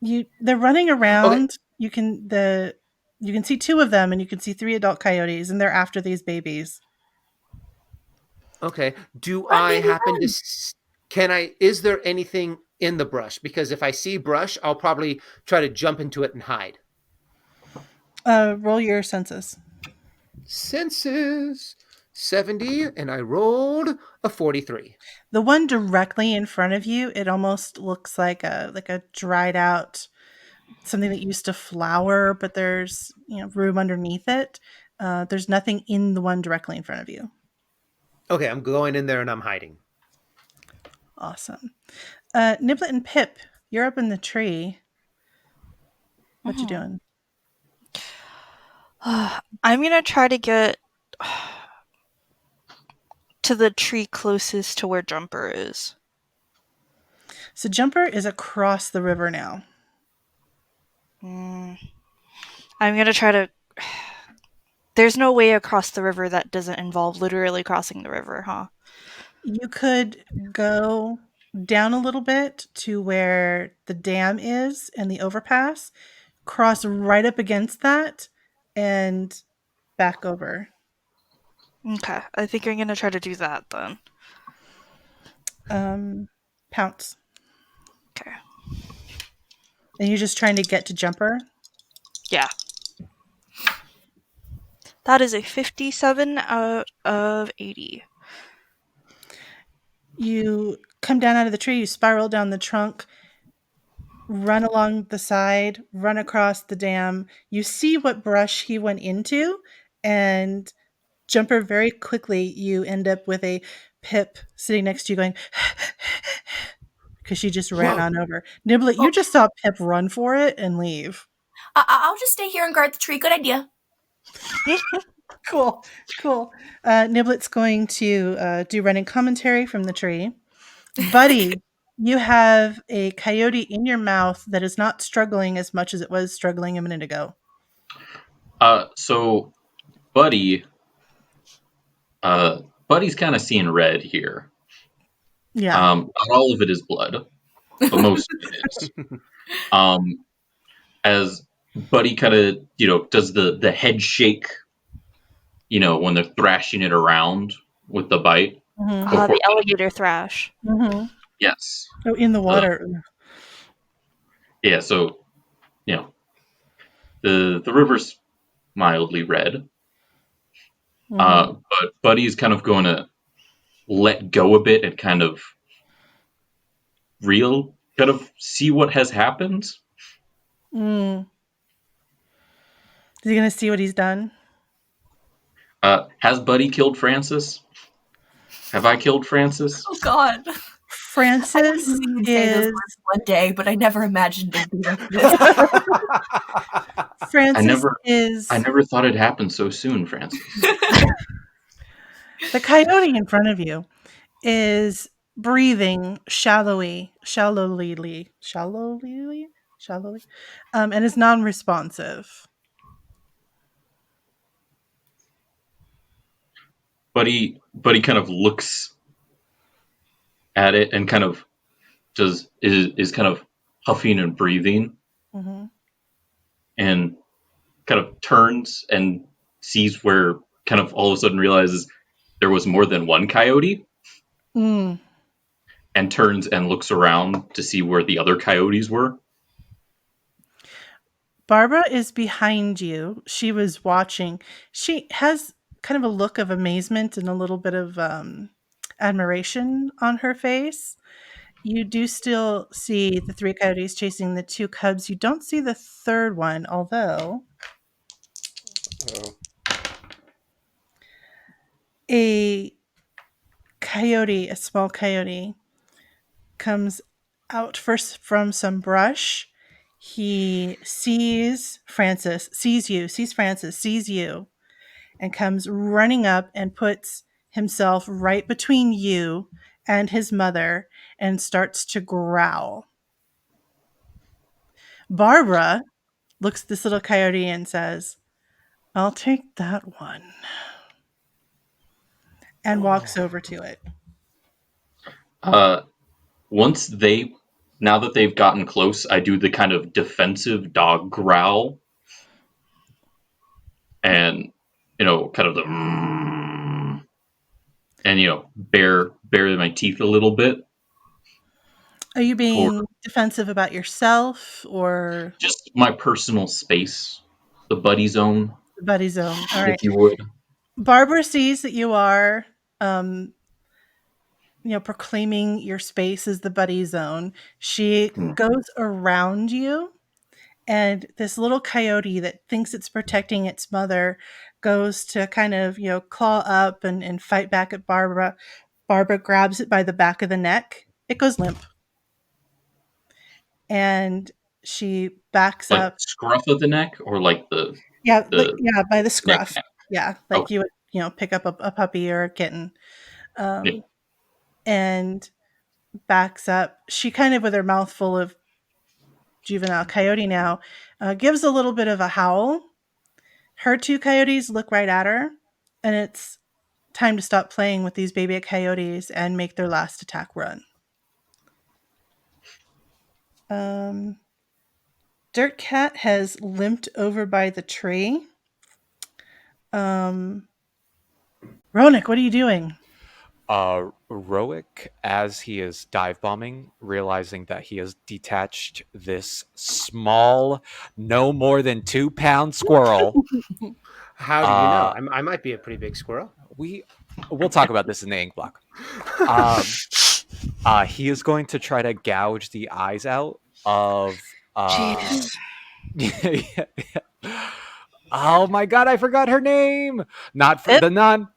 They're running around. Okay. You can see 2 of them, and you can see 3 adult coyotes, and they're after these babies. Okay. Do I happen to? Is there anything in the brush? Because if I see brush, I'll probably try to jump into it and hide. Roll your senses. Senses 70, and I rolled a 43. The one directly in front of you, it almost looks like a dried out something that used to flower, but there's room underneath it. There's nothing in the one directly in front of you. Okay, I'm going in there and I'm hiding. Awesome. Niblet and Pip, you're up in the tree. What you doing? I'm gonna try to get to the tree closest to where Jumper is. So Jumper is across the river now. I'm gonna try to... There's no way across the river that doesn't involve literally crossing the river, huh? You could go down a little bit to where the dam is and the overpass, cross right up against that, and back over. Okay, I think I'm gonna try to do that then. Pounce. Okay. And you're just trying to get to Jumper? Yeah. That is a 57 out of 80. You come down out of the tree, you spiral down the trunk, run along the side, run across the dam. You see what brush he went into, and Jumper, very quickly, you end up with a Pip sitting next to you going, because she just ran on over. Niblet, you just saw Pip run for it and leave. I'll just stay here and guard the tree. Good idea. Cool. Niblet's going to do running commentary from the tree. Buddy, you have a coyote in your mouth that is not struggling as much as it was struggling a minute ago. So Buddy's kind of seeing red here. Yeah. Not all of it is blood, but most of it is. As Buddy kind of, does the head shake, when they're thrashing it around with the bite. Mm-hmm. The alligator thrash. Mm-hmm. Yes. Oh, in the water. Yeah, so, the river's mildly red. Mm-hmm. But Buddy's kind of going to let go a bit and kind of see what has happened. Is he going to see what he's done? Has Buddy killed Francis? Have I killed Francis? Oh, God. Francis is... one day, but I never imagined it'd be like this. Francis I never thought it'd happen so soon, Francis. The coyote in front of you is breathing shallowly, and is non-responsive. Buddy kind of looks at it and kind of is kind of huffing and breathing, and kind of turns and sees where kind of all of a sudden realizes there was more than one coyote, and turns and looks around to see where the other coyotes were. Barbara is behind you. She was watching. She has kind of a look of amazement and a little bit of admiration on her face. You do still see the 3 coyotes chasing the 2 cubs. You don't see the 3rd one, although Oh. a coyote, a small coyote, comes out first from some brush. He sees Francis, sees you, and comes running up and puts himself right between you and his mother and starts to growl. Barbara looks at this little coyote and says, "I'll take that one," and walks over to it. Once now that they've gotten close, I do the kind of defensive dog growl, and kind of the and bare my teeth a little bit. Are you For being defensive about yourself or just my personal space, the buddy zone, the buddy zone? All right. if you would. Barbara sees that you are, proclaiming your space as the buddy zone. She goes around you, and this little coyote that thinks it's protecting its mother goes to kind of, claw up and fight back at Barbara. Barbara grabs it by the back of the neck. It goes limp. And she backs Like up. scruff of the neck, or like the by the scruff. neck. Yeah, like Okay. you would, pick up a puppy or a kitten. Yeah. And backs up. She kind of, with her mouth full of juvenile coyote now, gives a little bit of a howl. Her 2 coyotes look right at her, and it's time to stop playing with these baby coyotes and make their last attack run. Dirt Cat has limped over by the tree. Ronick, what are you doing? Roic, as he is dive bombing, realizing that he has detached this small, no more than 2-pound squirrel. How do you know? I might be a pretty big squirrel. We'll talk about this in the ink block. He is going to try to gouge the eyes out of. Jeez. Oh my god, I forgot her name. Not the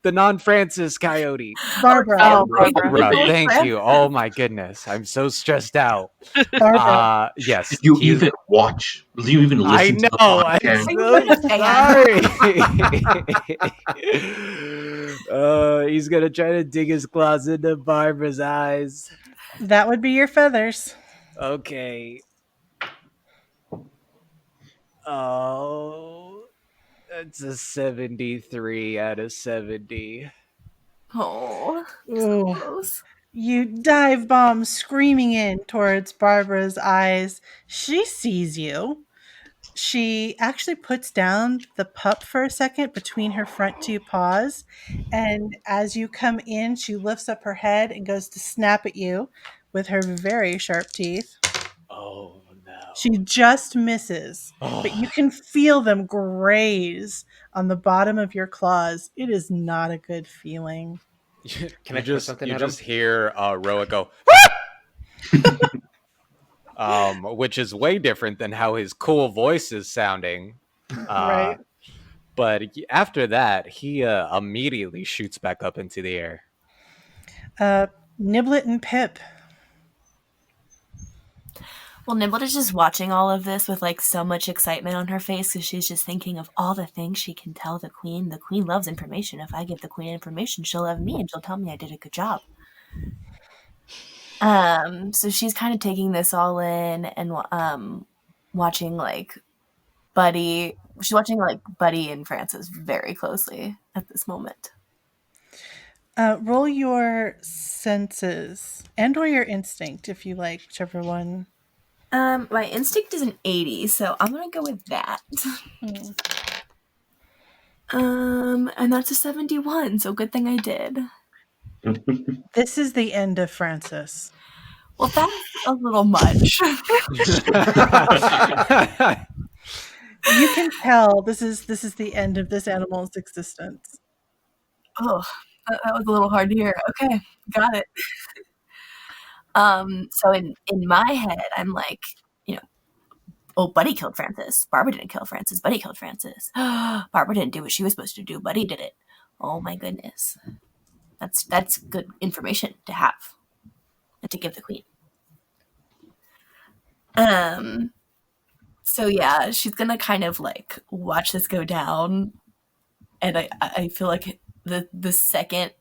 non-Francis coyote. Barbara. Oh, Barbara, thank you. Oh my goodness, I'm so stressed out. Barbara. Yes. Did you even watch? Did you even listen I to the know. I'm I'm so sorry. He's gonna try to dig his claws into Barbara's eyes. That would be your feathers. Okay. Oh, it's a 73 out of 70. Oh, Ooh. so close. You dive bomb screaming in towards Barbara's eyes. She sees you. She actually puts down the pup for a second between her front 2 paws. And as you come in, she lifts up her head and goes to snap at you with her very sharp teeth. Oh, no. She just misses, but you can feel them graze on the bottom of your claws. It is not a good feeling. Can I throw something at him? You just hear Roa go, which is way different than how his cool voice is sounding. Right. But after that, he immediately shoots back up into the air. Niblet and Pip. Well, Niblet is just watching all of this with like so much excitement on her face because she's just thinking of all the things she can tell the queen. The queen loves information. If I give the queen information, she'll love me and she'll tell me I did a good job. So she's kind of taking this all in and watching like Buddy. She's watching like Buddy and Francis very closely at this moment. Roll your senses and or your instinct if you like, whichever one. My instinct is an 80, so I'm gonna go with that. And that's a 71, so good thing I did. This is the end of Francis. Well, that's a little much. You can tell this is the end of this animal's existence. Oh, that was a little hard to hear. Okay, got it. So in my head, I'm like, you know, oh, Buddy killed Francis. Barbara didn't kill Francis. Buddy killed Francis. Barbara didn't do what she was supposed to do. Buddy did it. Oh my goodness. That's good information to have and to give the queen. So yeah, she's gonna kind of like watch this go down, and I feel like the second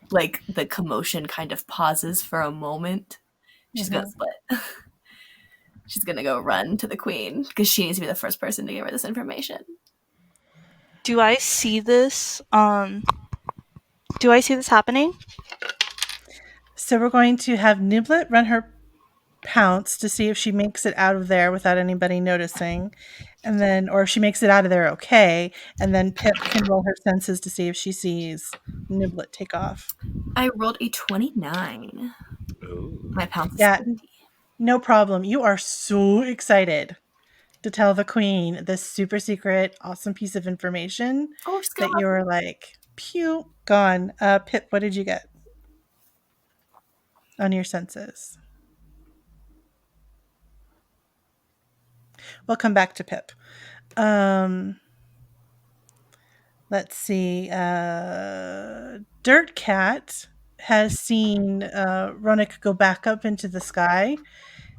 like the commotion kind of pauses for a moment, she's gonna split. She's gonna go run to the queen because she needs to be the first person to give her this information. Do I see this? Do I see this happening? So we're going to have Niblet run her pounce to see if she makes it out of there without anybody noticing. And then, or if she makes it out of there okay. And then Pip can roll her senses to see if she sees Niblet take off. I rolled a 29. Ooh. My pounce is Yeah, 50. no problem. You are so excited to tell the queen this super secret, awesome piece of information Oh, she's that gonna you're like, pew, gone. Pip, what did you get on your senses? We'll come back to Pip. Let's see. Dirt Cat has seen Ronik go back up into the sky,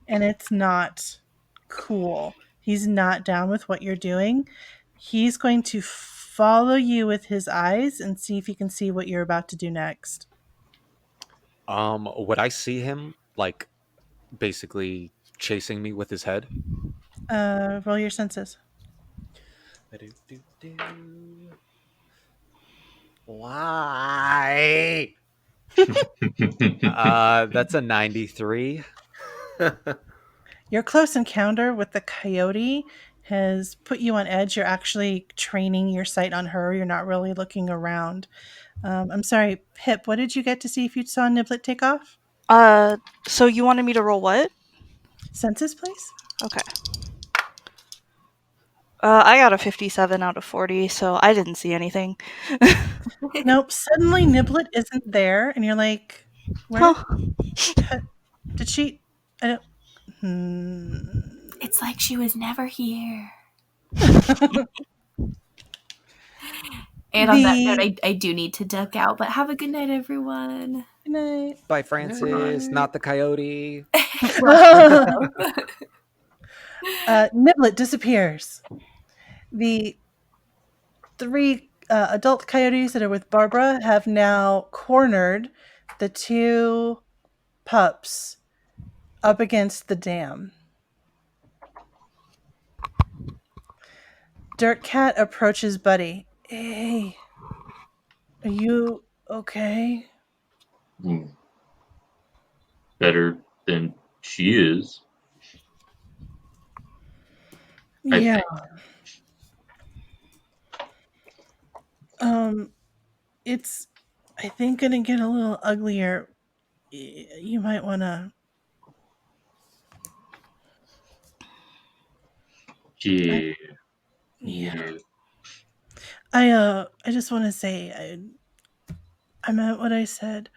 and it's not cool. He's not down with what you're doing. He's going to follow you with his eyes and see if he can see what you're about to do next. Would I see him like basically chasing me with his head? Roll your senses. Why? That's a 93. Your close encounter with the coyote has put you on edge. You're actually training your sight on her. You're not really looking around. I'm sorry, Pip, what did you get to see if you saw Niblet take off? So you wanted me to roll what? Senses, please. Okay. I got a 57 out of 40, so I didn't see anything. Nope. Suddenly Niblet isn't there, and you're like, where Huh. did she? I don't. It's like she was never here. And on that note, I do need to duck out, but have a good night, everyone. Good night. Bye, Francis. Not the coyote. Niblet disappears. The three adult coyotes that are with Barbara have now cornered the two pups up against the dam. Dirt Cat approaches Buddy. Hey, are you okay? Better than she is. Yeah. I It's, I think, gonna get a little uglier. You might want to. think. Yeah. I just want to say I meant what I said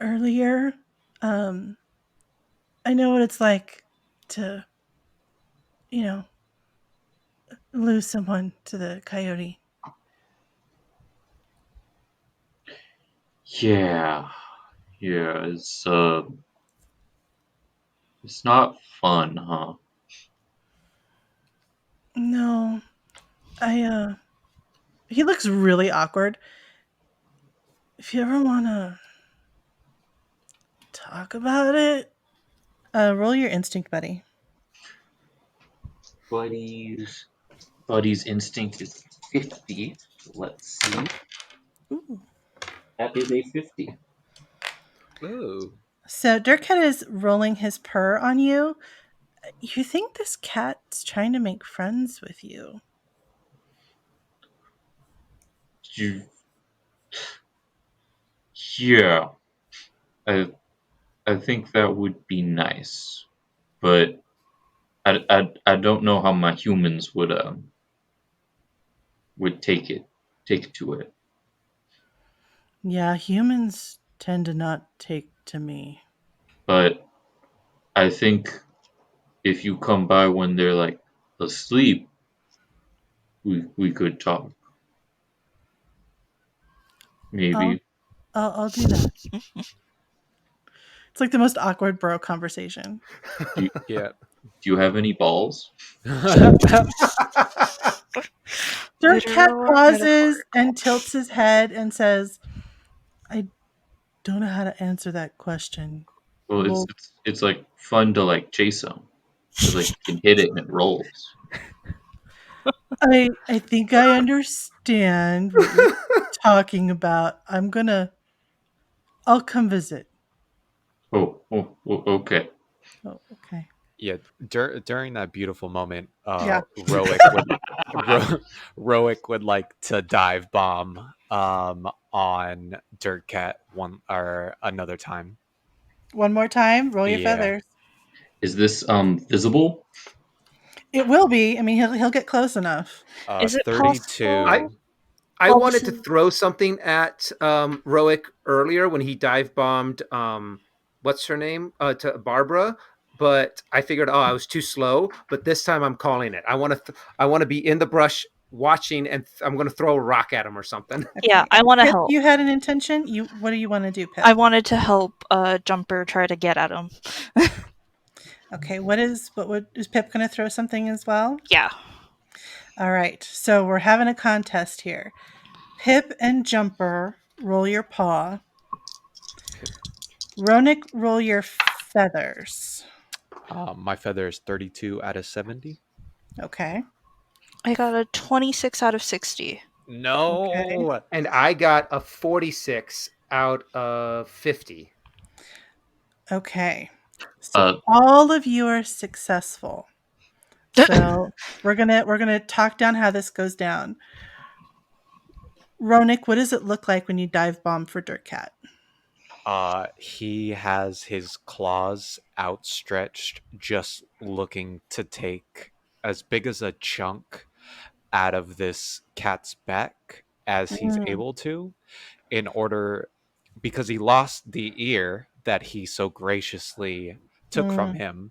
earlier. I know what it's like to, you know, lose someone to the coyote. Yeah. Yeah, it's not fun, huh? No, he looks really awkward. If you ever want to talk about it, roll your instinct, buddy. Buddy's instinct is 50. Let's see. Ooh. That is a 50. Ooh. So Dirkhead is rolling his purr on you. You think this cat's trying to make friends with you? Yeah. I think that would be nice. But I don't know how my humans would take to it. Yeah, humans tend to not take to me. but I think if you come by when they're like asleep, we could talk. I'll Maybe. I'll do that. It's like the most awkward bro conversation. Do, Yeah. do you have any balls? Dirt Cat Literal or pauses metaphorical? and tilts his head and says, "I don't know how to answer that question. Well, Well, it's like fun to like chase them because like you can hit it and it rolls. I think I understand what you're talking about. I'll come visit." Okay. Oh, okay. Yeah, during that beautiful moment, Yeah. Roic would like to dive bomb on Dirt Cat one or another time. One more time, roll your Yeah. feathers. Is this visible? It will be. I mean, he'll get close enough. Is it I possible? 32. I Well, wanted this to is throw something at Roic earlier when he dive bombed what's her name to Barbara, but I figured I was too slow. But this time I'm calling it. I want to be in the brush watching, and I'm going to throw a rock at him or something. yeah. Okay. I want to Pip, help. you had an intention. What do you want to do, Pip? I wanted to help Jumper try to get at him. Okay. Is Pip going to throw something as well? Yeah. All right. So we're having a contest here. Pip and Jumper, roll your paw. Ronick, roll your feathers. My feather is 32 out of 70. Okay. I got a 26 out of 60. Okay. No. And I got a 46 out of 50. Okay. So Uh, all of you are successful. So we're gonna talk down how this goes down. Ronick, what does it look like when you dive bomb for Dirt Cat? He has his claws outstretched, just looking to take as big as a chunk out of this cat's back as he's Mm, able to, in order because he lost the ear that he so graciously took from mm. him,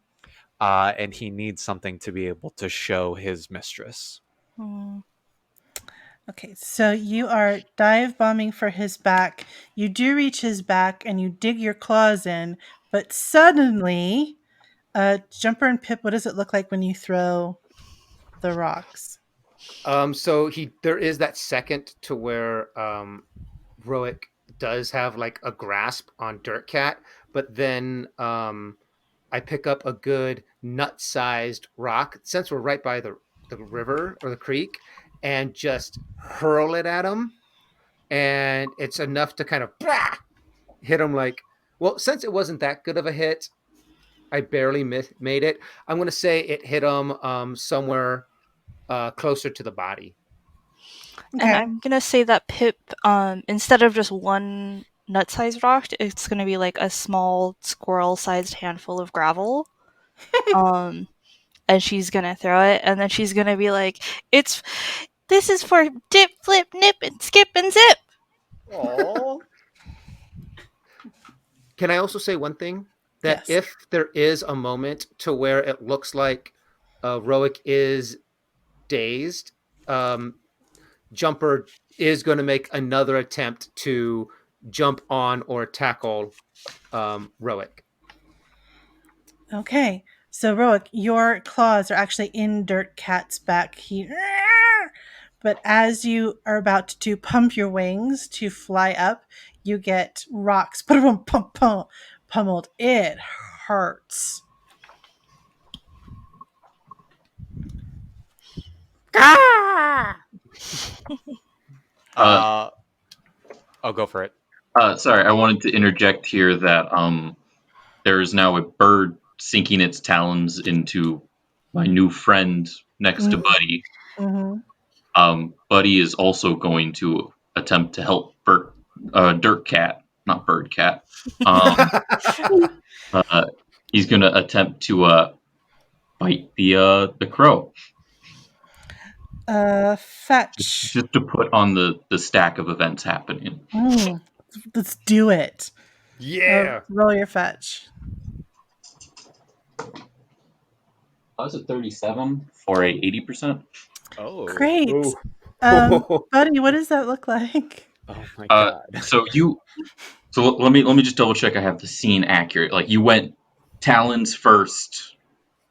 and he needs something to be able to show his mistress. Hmm. Okay, so you are dive bombing for his back. You do reach his back and you dig your claws in, but suddenly, Jumper and Pip, what does it look like when you throw the rocks? So there is that second to where Roic does have like a grasp on Dirt Cat, but then I pick up a good nut-sized rock since we're right by the river or the creek, and just hurl it at him, and it's enough to kind of hit him like. Well, since it wasn't that good of a hit, I barely made it. I'm gonna say it hit him somewhere closer to the body. And Okay. I'm gonna say that Pip, instead of just one nut-sized rock, it's gonna be like a small squirrel-sized handful of gravel. Um, and she's gonna throw it, and then she's gonna be like, This is for dip, flip, nip, and skip and zip." Oh. Can I also say one thing? That Yes. if there is a moment to where it looks like Roic is dazed, um, Jumper is going to make another attempt to jump on or tackle Roic. Okay. So Roic, your claws are actually in Dirt Cat's back. But as you are about to pump your wings to fly up, you get rocks pummeled. It hurts. uh, Uh, I'll go for it. sorry, I wanted to interject here that there is now a bird sinking its talons into my new friend next to Buddy. Mm-hmm. Buddy is also going to attempt to help Dirt Cat, not Bird Cat. Um, uh, he's going to attempt to bite the crow, Fetch. just to put on the stack of events happening. Mm, let's do it. Yeah. Roll your fetch. I was at 37 for a 80%. Oh. Great. Ooh. Buddy, what does that look like? Oh my god. So let me just double check I have the scene accurate. Like you went talons first,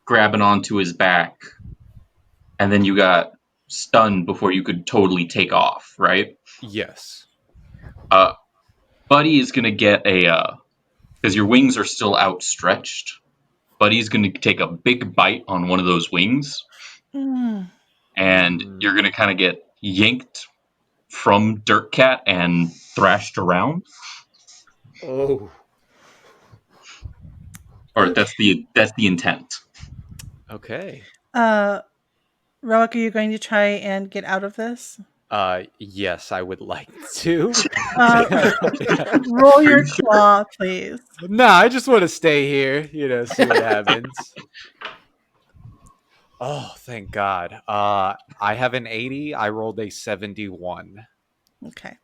grabbing onto his back, and then you got stunned before you could totally take off, right? Yes. Uh, Buddy is gonna get a because your wings are still outstretched. Buddy's gonna take a big bite on one of those wings, Mm. and you're gonna kind of get yanked from Dirt Cat and thrashed around. Oh. Or that's the intent. Okay. Roic, are you going to try and get out of this? Yes, I would like to. Uh, Yeah. roll Are your you sure? claw, please. No, I just want to stay here, see what happens. Oh, thank God. I have an 80. I rolled a 71. Okay.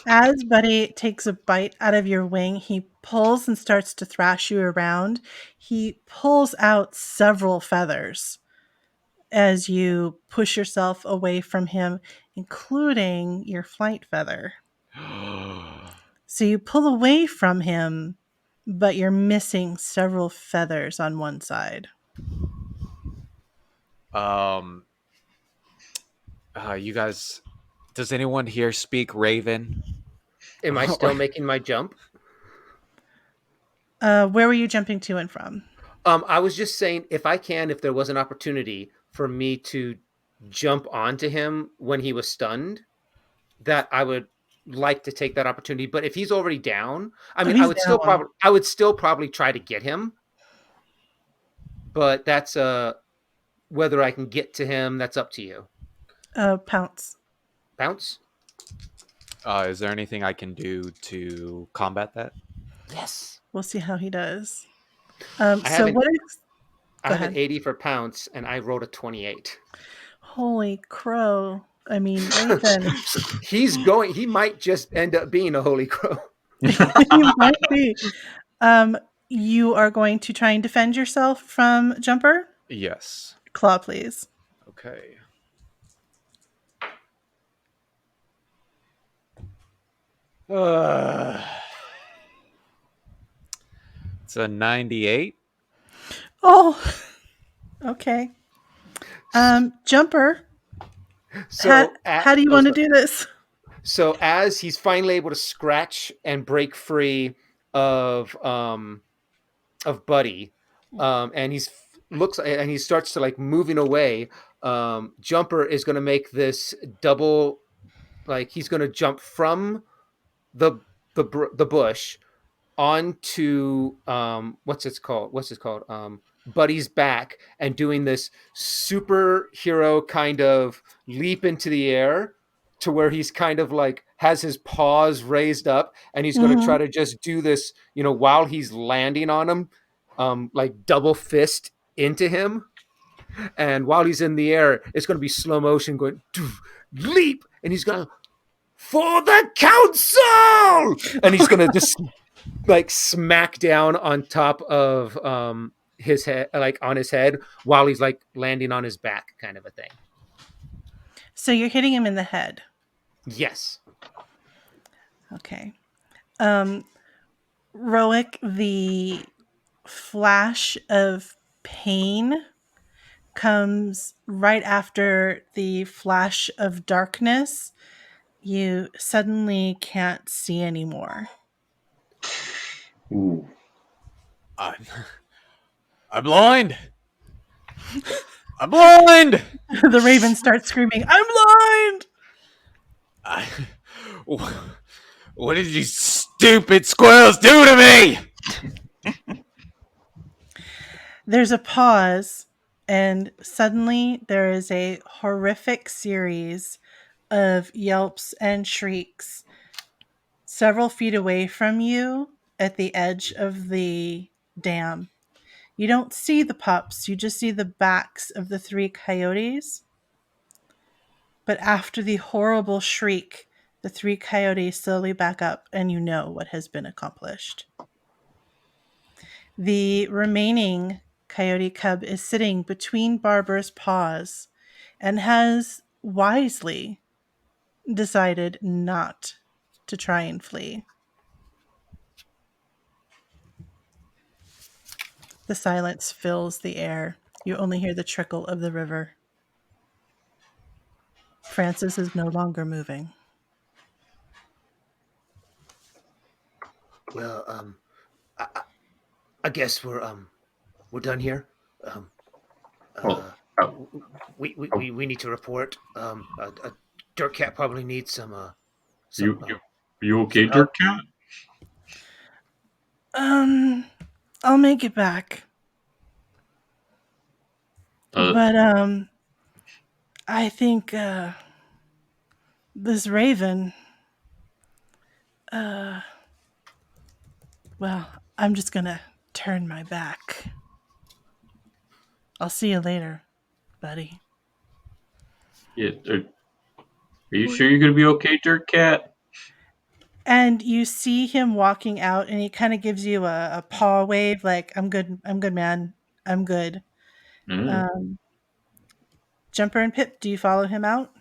As Buddy takes a bite out of your wing, he pulls and starts to thrash you around. He pulls out several feathers as you push yourself away from him, including your flight feather. So you pull away from him, but you're missing several feathers on one side. um, you guys, does anyone here speak Raven? Am I still making my jump? Where were you jumping to and from? I was just saying if there was an opportunity for me to jump onto him when he was stunned, that I would like to take that opportunity. But if he's already down, I mean, He's down. I would still probably try to get him. But that's whether I can get to him, that's up to you. Pounce. Bounce? Is there anything I can do to combat that? Yes. We'll see how he does. I have So an, what is... I Go have an ahead. 80 for pounce, and I rolled a 28. Holy crow. I mean, Raven. So he might just end up being a holy crow. You might be. You are going to try and defend yourself from Jumper? Yes. Claw, please. Okay. It's a 98. Oh, okay. Jumper, So how do you want to do this? So as he's finally able to scratch and break free of Buddy, and he starts to like moving away. Jumper is going to make this double, like he's going to jump from the the bush onto what's it called Buddy's back, and doing this superhero kind of leap into the air to where he's kind of like has his paws raised up, and he's going to try Mhm. to just do this, while he's landing on him, like double fist into him. And while he's in the air, it's going to be slow motion going leap, and he's going to for the council, and he's going to just like smack down on top of his head, like on his head, while he's like landing on his back, kind of a thing. So you're hitting him in the head. Yes. Okay. Roic, the flash of pain comes right after the flash of darkness. You suddenly can't see anymore. Ooh. I'm blind. I'm blind. The raven starts screaming, "I'm blind!" What did you stupid squirrels do to me? There's a pause, and suddenly there is a horrific series of yelps and shrieks several feet away from you at the edge of the dam. You don't see the pups, you just see the backs of the three coyotes. But after the horrible shriek, the three coyotes slowly back up, and you know what has been accomplished. The remaining coyote cub is sitting between Barbara's paws and has wisely decided not to try and flee. The silence fills the air. You only hear the trickle of the river. Francis is no longer moving. Well, I guess we're done here. Um, Well, uh, we need to report. A dirt cat probably needs some you you okay, some help. Dirt Cat? Um, I'll make it back. Uh, But I think this raven well, I'm just going to turn my back. I'll see you later, buddy. yeah, are you sure you're gonna be okay, Dirt Cat? And you see him walking out and he kind of gives you a paw wave like I'm good, man. I'm good. Mm. Um, Jumper and Pip, do you follow him out?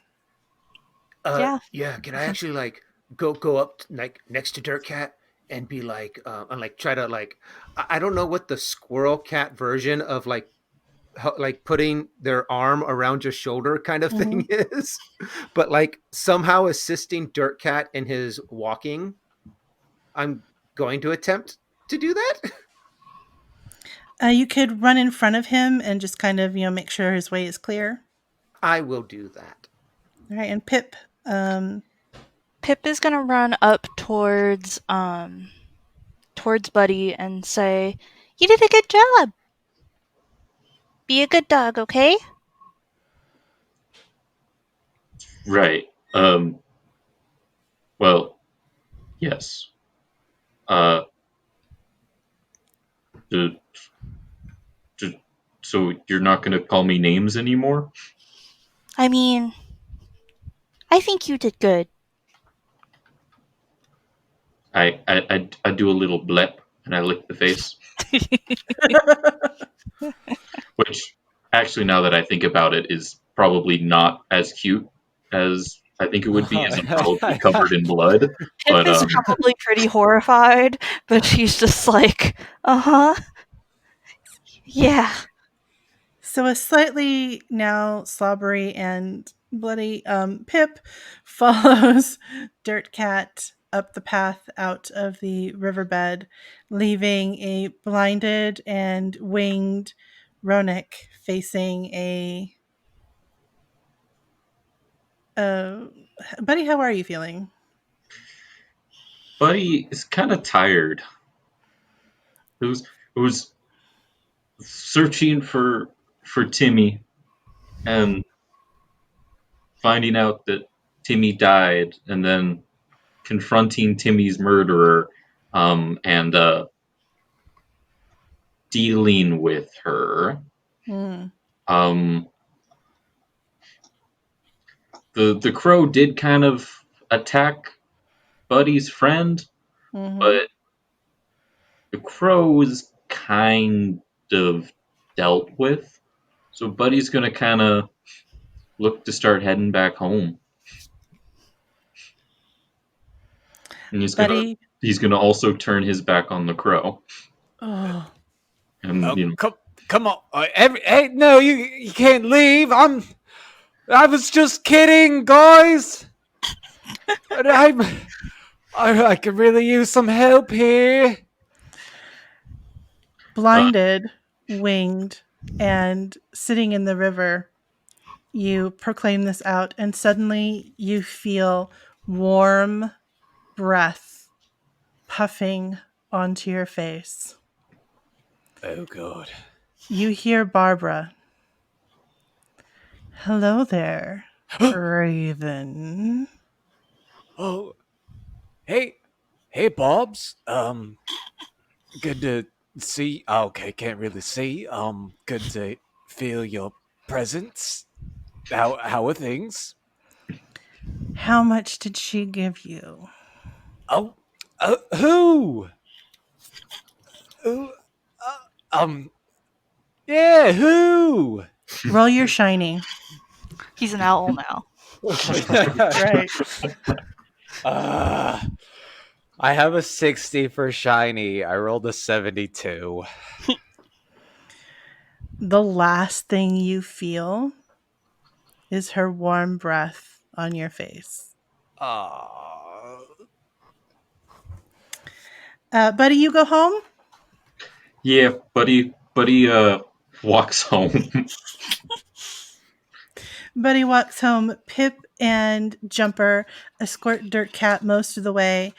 Yeah. Yeah. Can I actually like go up like next to Dirt Cat and be like, and like try to like, I don't know what the squirrel cat version of like putting their arm around your shoulder kind of Mm-hmm. thing is, but like somehow assisting Dirt Cat in his walking. I'm going to attempt to do that. You could run in front of him and just kind of, make sure his way is clear. I will do that. All right, and Pip, Pip is gonna run up towards Buddy and say, "You did a good job. Be a good dog, okay?" Right. Well, yes. Uh, d- so you're not gonna call me names anymore? I mean, I think you did good. I do a little blep and I lick the face, which actually, now that I think about it, is probably not as cute as I think it would be, as I'm probably covered in blood. Pip But is probably pretty horrified, but she's just like, "Uh-huh. Yeah." so a slightly now slobbery and bloody Pip follows Dirt Cat up the path out of the riverbed, leaving a blinded and winged Ronak facing a. Uh, Buddy, how are you feeling? Buddy is kind of tired. It was searching for Timmy and finding out that Timmy died, and then confronting Timmy's murderer, and dealing with her. Hmm. Um, the crow did kind of attack Buddy's friend, Mm-hmm. but the crow was kind of dealt with. So Buddy's gonna kind of look to start heading back home, and Buddy, he's gonna also turn his back on the crow, oh, and Oh, come on. Hey, no, you can't leave. I was just kidding, guys. But I could really use some help here. uh, blinded, winged, and sitting in the river, you proclaim this out, and suddenly you feel warm breath puffing onto your face. Oh god. You hear Barbara. Hello there, Raven. Oh, hey, hey, Bobs. Good to see. Okay, can't really see. Good to feel your presence. How are things? How much did she give you? Oh, who? Who? Yeah, who? Roll your shiny. He's an owl now. Right. I have a 60 for shiny. I rolled a 72. The last thing you feel is her warm breath on your face. Buddy, you go home? Yeah, buddy walks home. Buddy walks home. Pip and Jumper escort Dirt Cat most of the way.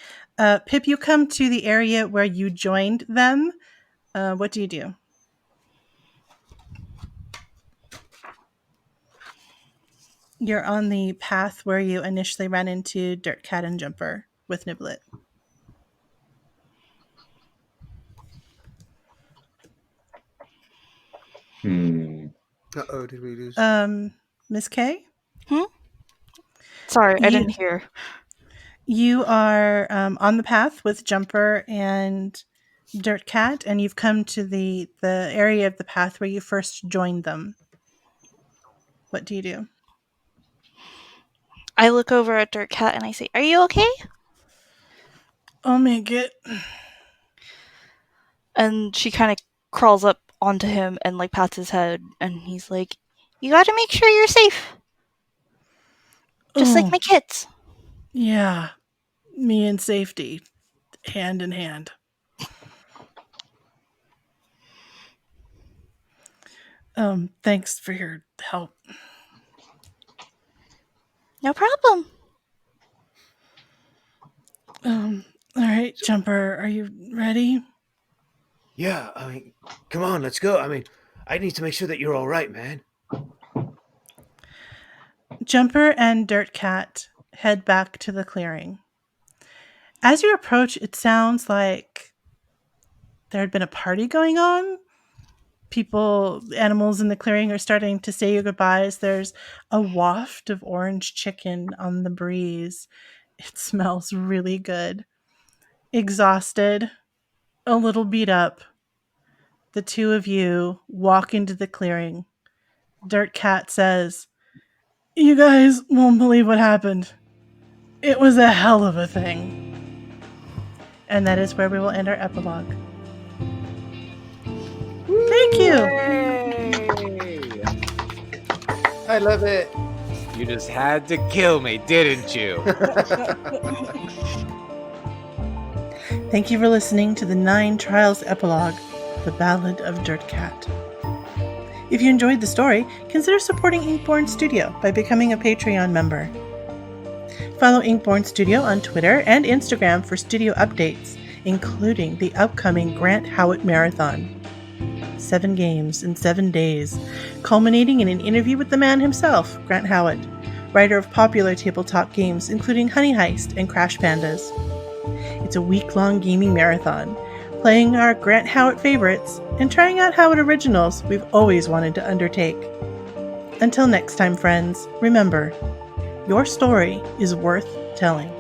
Pip, you come to the area where you joined them. What do you do? You're on the path where you initially ran into Dirt Cat and Jumper with Niblet. Uh-oh, did we lose? Miss K? Sorry, I didn't hear. You are on the path with Jumper and Dirt Cat, and you've come to the area of the path where you first joined them. What do you do? I look over at Dirt Cat and I say, "Are you okay?" I'll make it. And she kind of crawls up onto him and like pats his head, and he's like, "You got to make sure you're safe, just like my kids." Yeah, me and safety, hand in hand. Thanks for your help. No problem. All right, Jumper, are you ready? Yeah, I mean, come on, let's go. I mean, I need to make sure that you're all right, man. Jumper and Dirt Cat head back to the clearing. As you approach, it sounds like there had been a party going on. People, animals in the clearing are starting to say your goodbyes. There's a waft of orange chicken on the breeze. It smells really good. Exhausted, a little beat up, the two of you walk into the clearing. Dirt Cat says, "You guys won't believe what happened. It was a hell of a thing." And that is where we will end our epilogue. Thank you. Yay! I love it. You just had to kill me, didn't you? Thank you for listening to the 9 Trials epilogue, The Ballad of Dirt Cat. If you enjoyed the story, consider supporting Inkborn.Studio by becoming a Patreon member. Follow Inkborn.Studio on Twitter and Instagram for studio updates, including the upcoming Grant Howitt Marathon. 7 games in 7 days, culminating in an interview with the man himself, Grant Howitt, writer of popular tabletop games including Honey Heist and Crash Pandas. It's a week-long gaming marathon, playing our Grant Howitt favorites and trying out Howitt originals we've always wanted to undertake. Until next time, friends, remember, your story is worth telling.